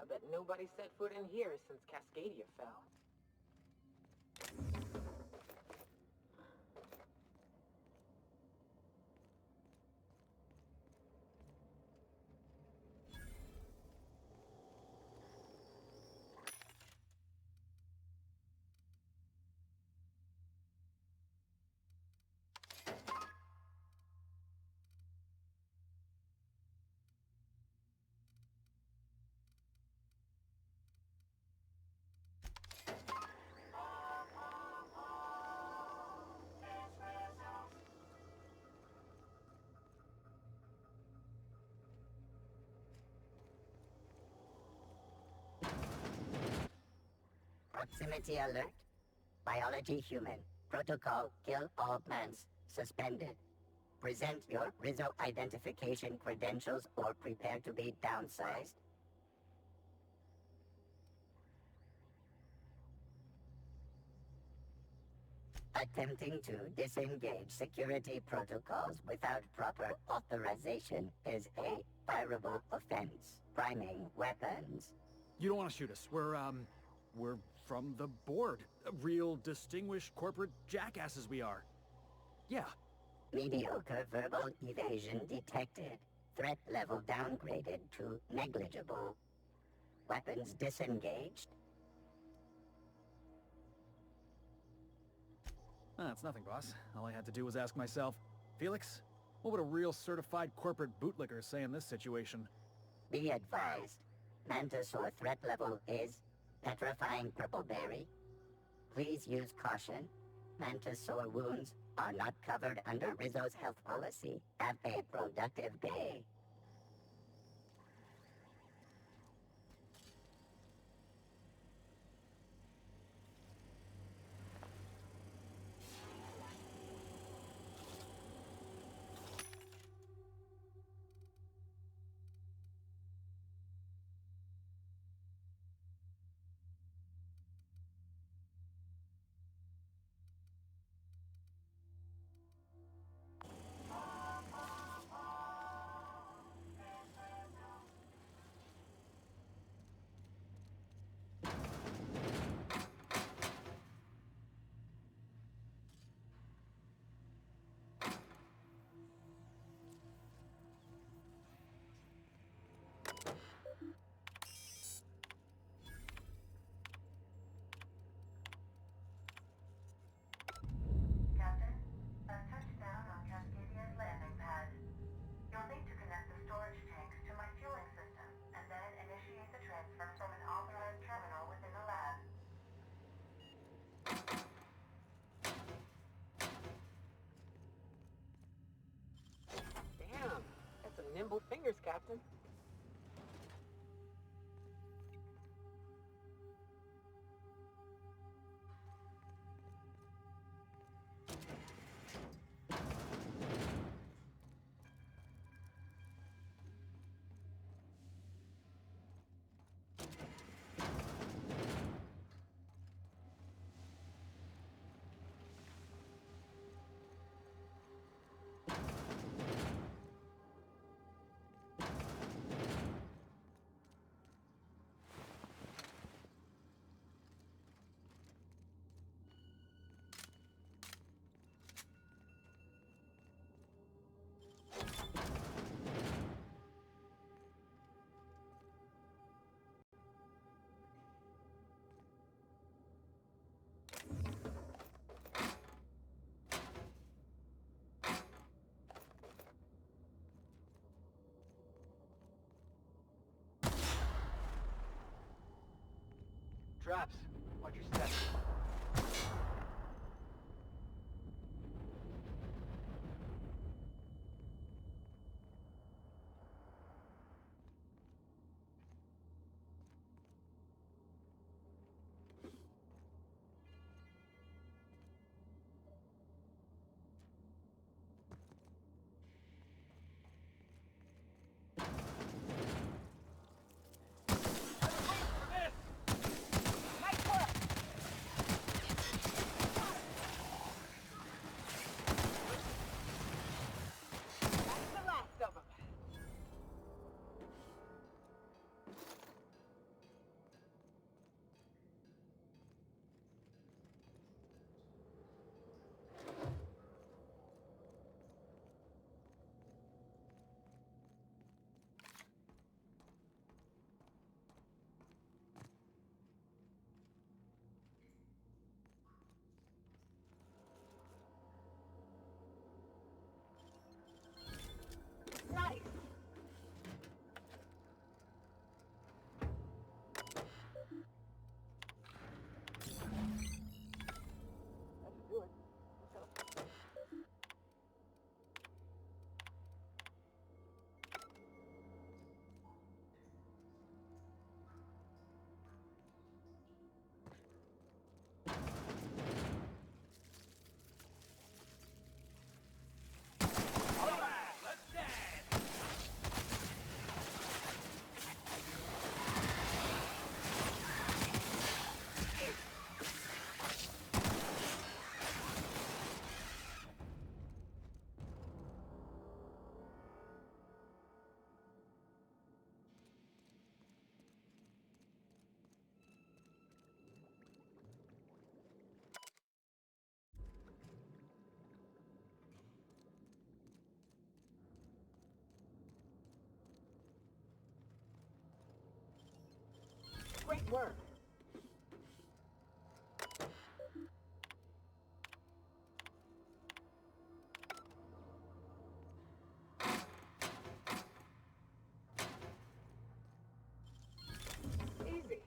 I bet nobody set foot in here since Cascadia fell. Proximity alert. Biology human. Protocol kill all plants. Suspended. Present your Rizzo identification credentials or prepare to be downsized. Attempting to disengage security protocols without proper authorization is a fireable offense. Priming weapons. You don't want to shoot us. We're from the board. Real distinguished corporate jackasses we are. Yeah. Mediocre verbal evasion detected. Threat level downgraded to negligible. Weapons disengaged. That's nothing, boss. All I had to do was ask myself, Felix, what would a real certified corporate bootlicker say in this situation? Be advised. Mantisaur threat level is petrifying purple berry. Please use caution. Mantis sore wounds are not covered under Rizzo's health policy. Have a productive day. Captain, I've touched down on Cascadia's landing pad. You'll need to connect the storage tanks to my fueling system, and then initiate the transfer from an authorized terminal within the lab. Damn, that's some nimble fingers, Captain. Traps. Watch your steps. Nice! That should do it. Let's go. Great work. Easy.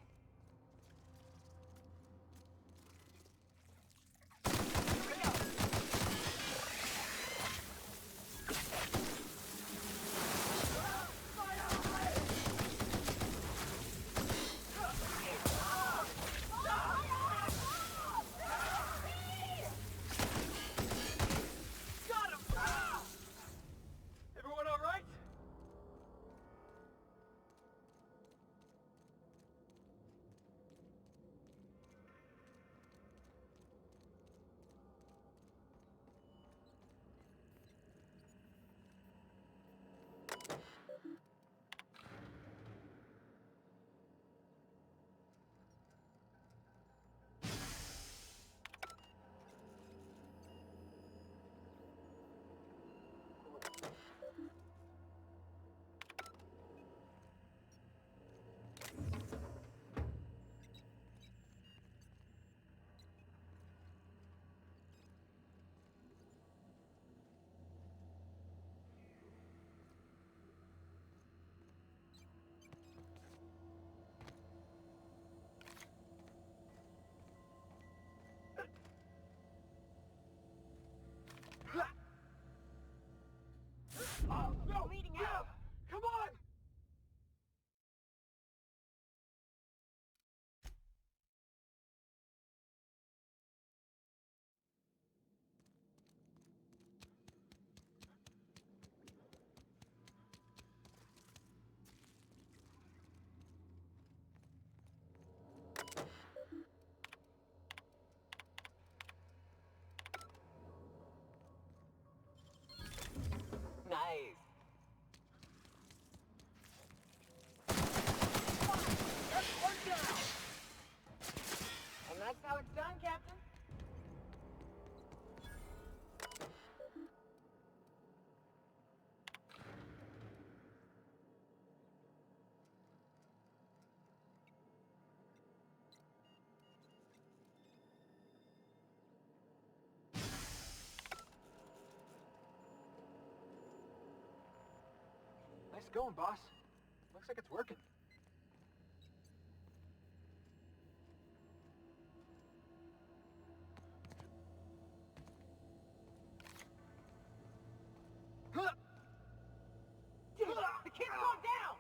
Nice going, boss. Looks like it's working. The kid's gone down!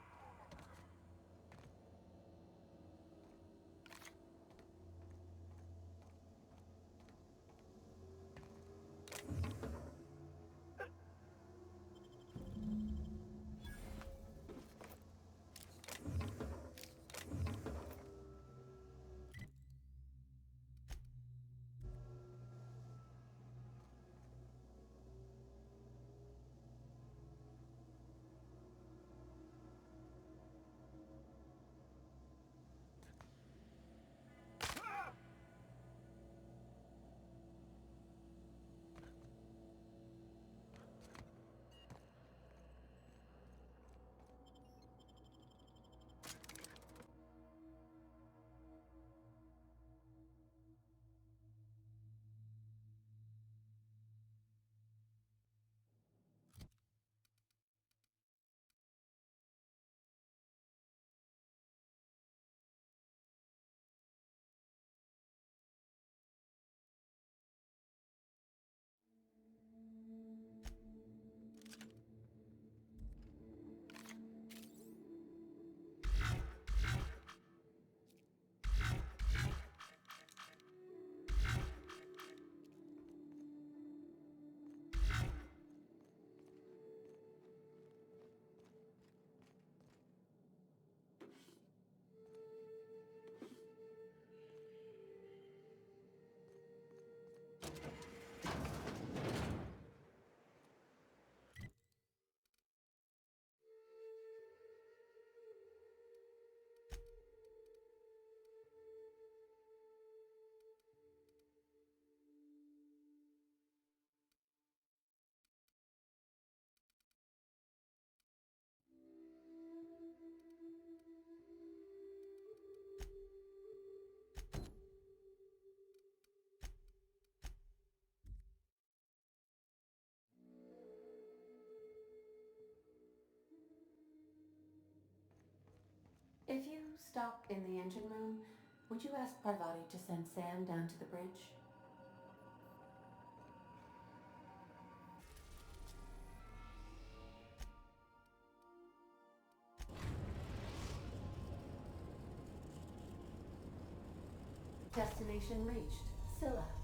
If you stop in the engine room, would you ask Parvati to send Sam down to the bridge? Destination reached. Scylla.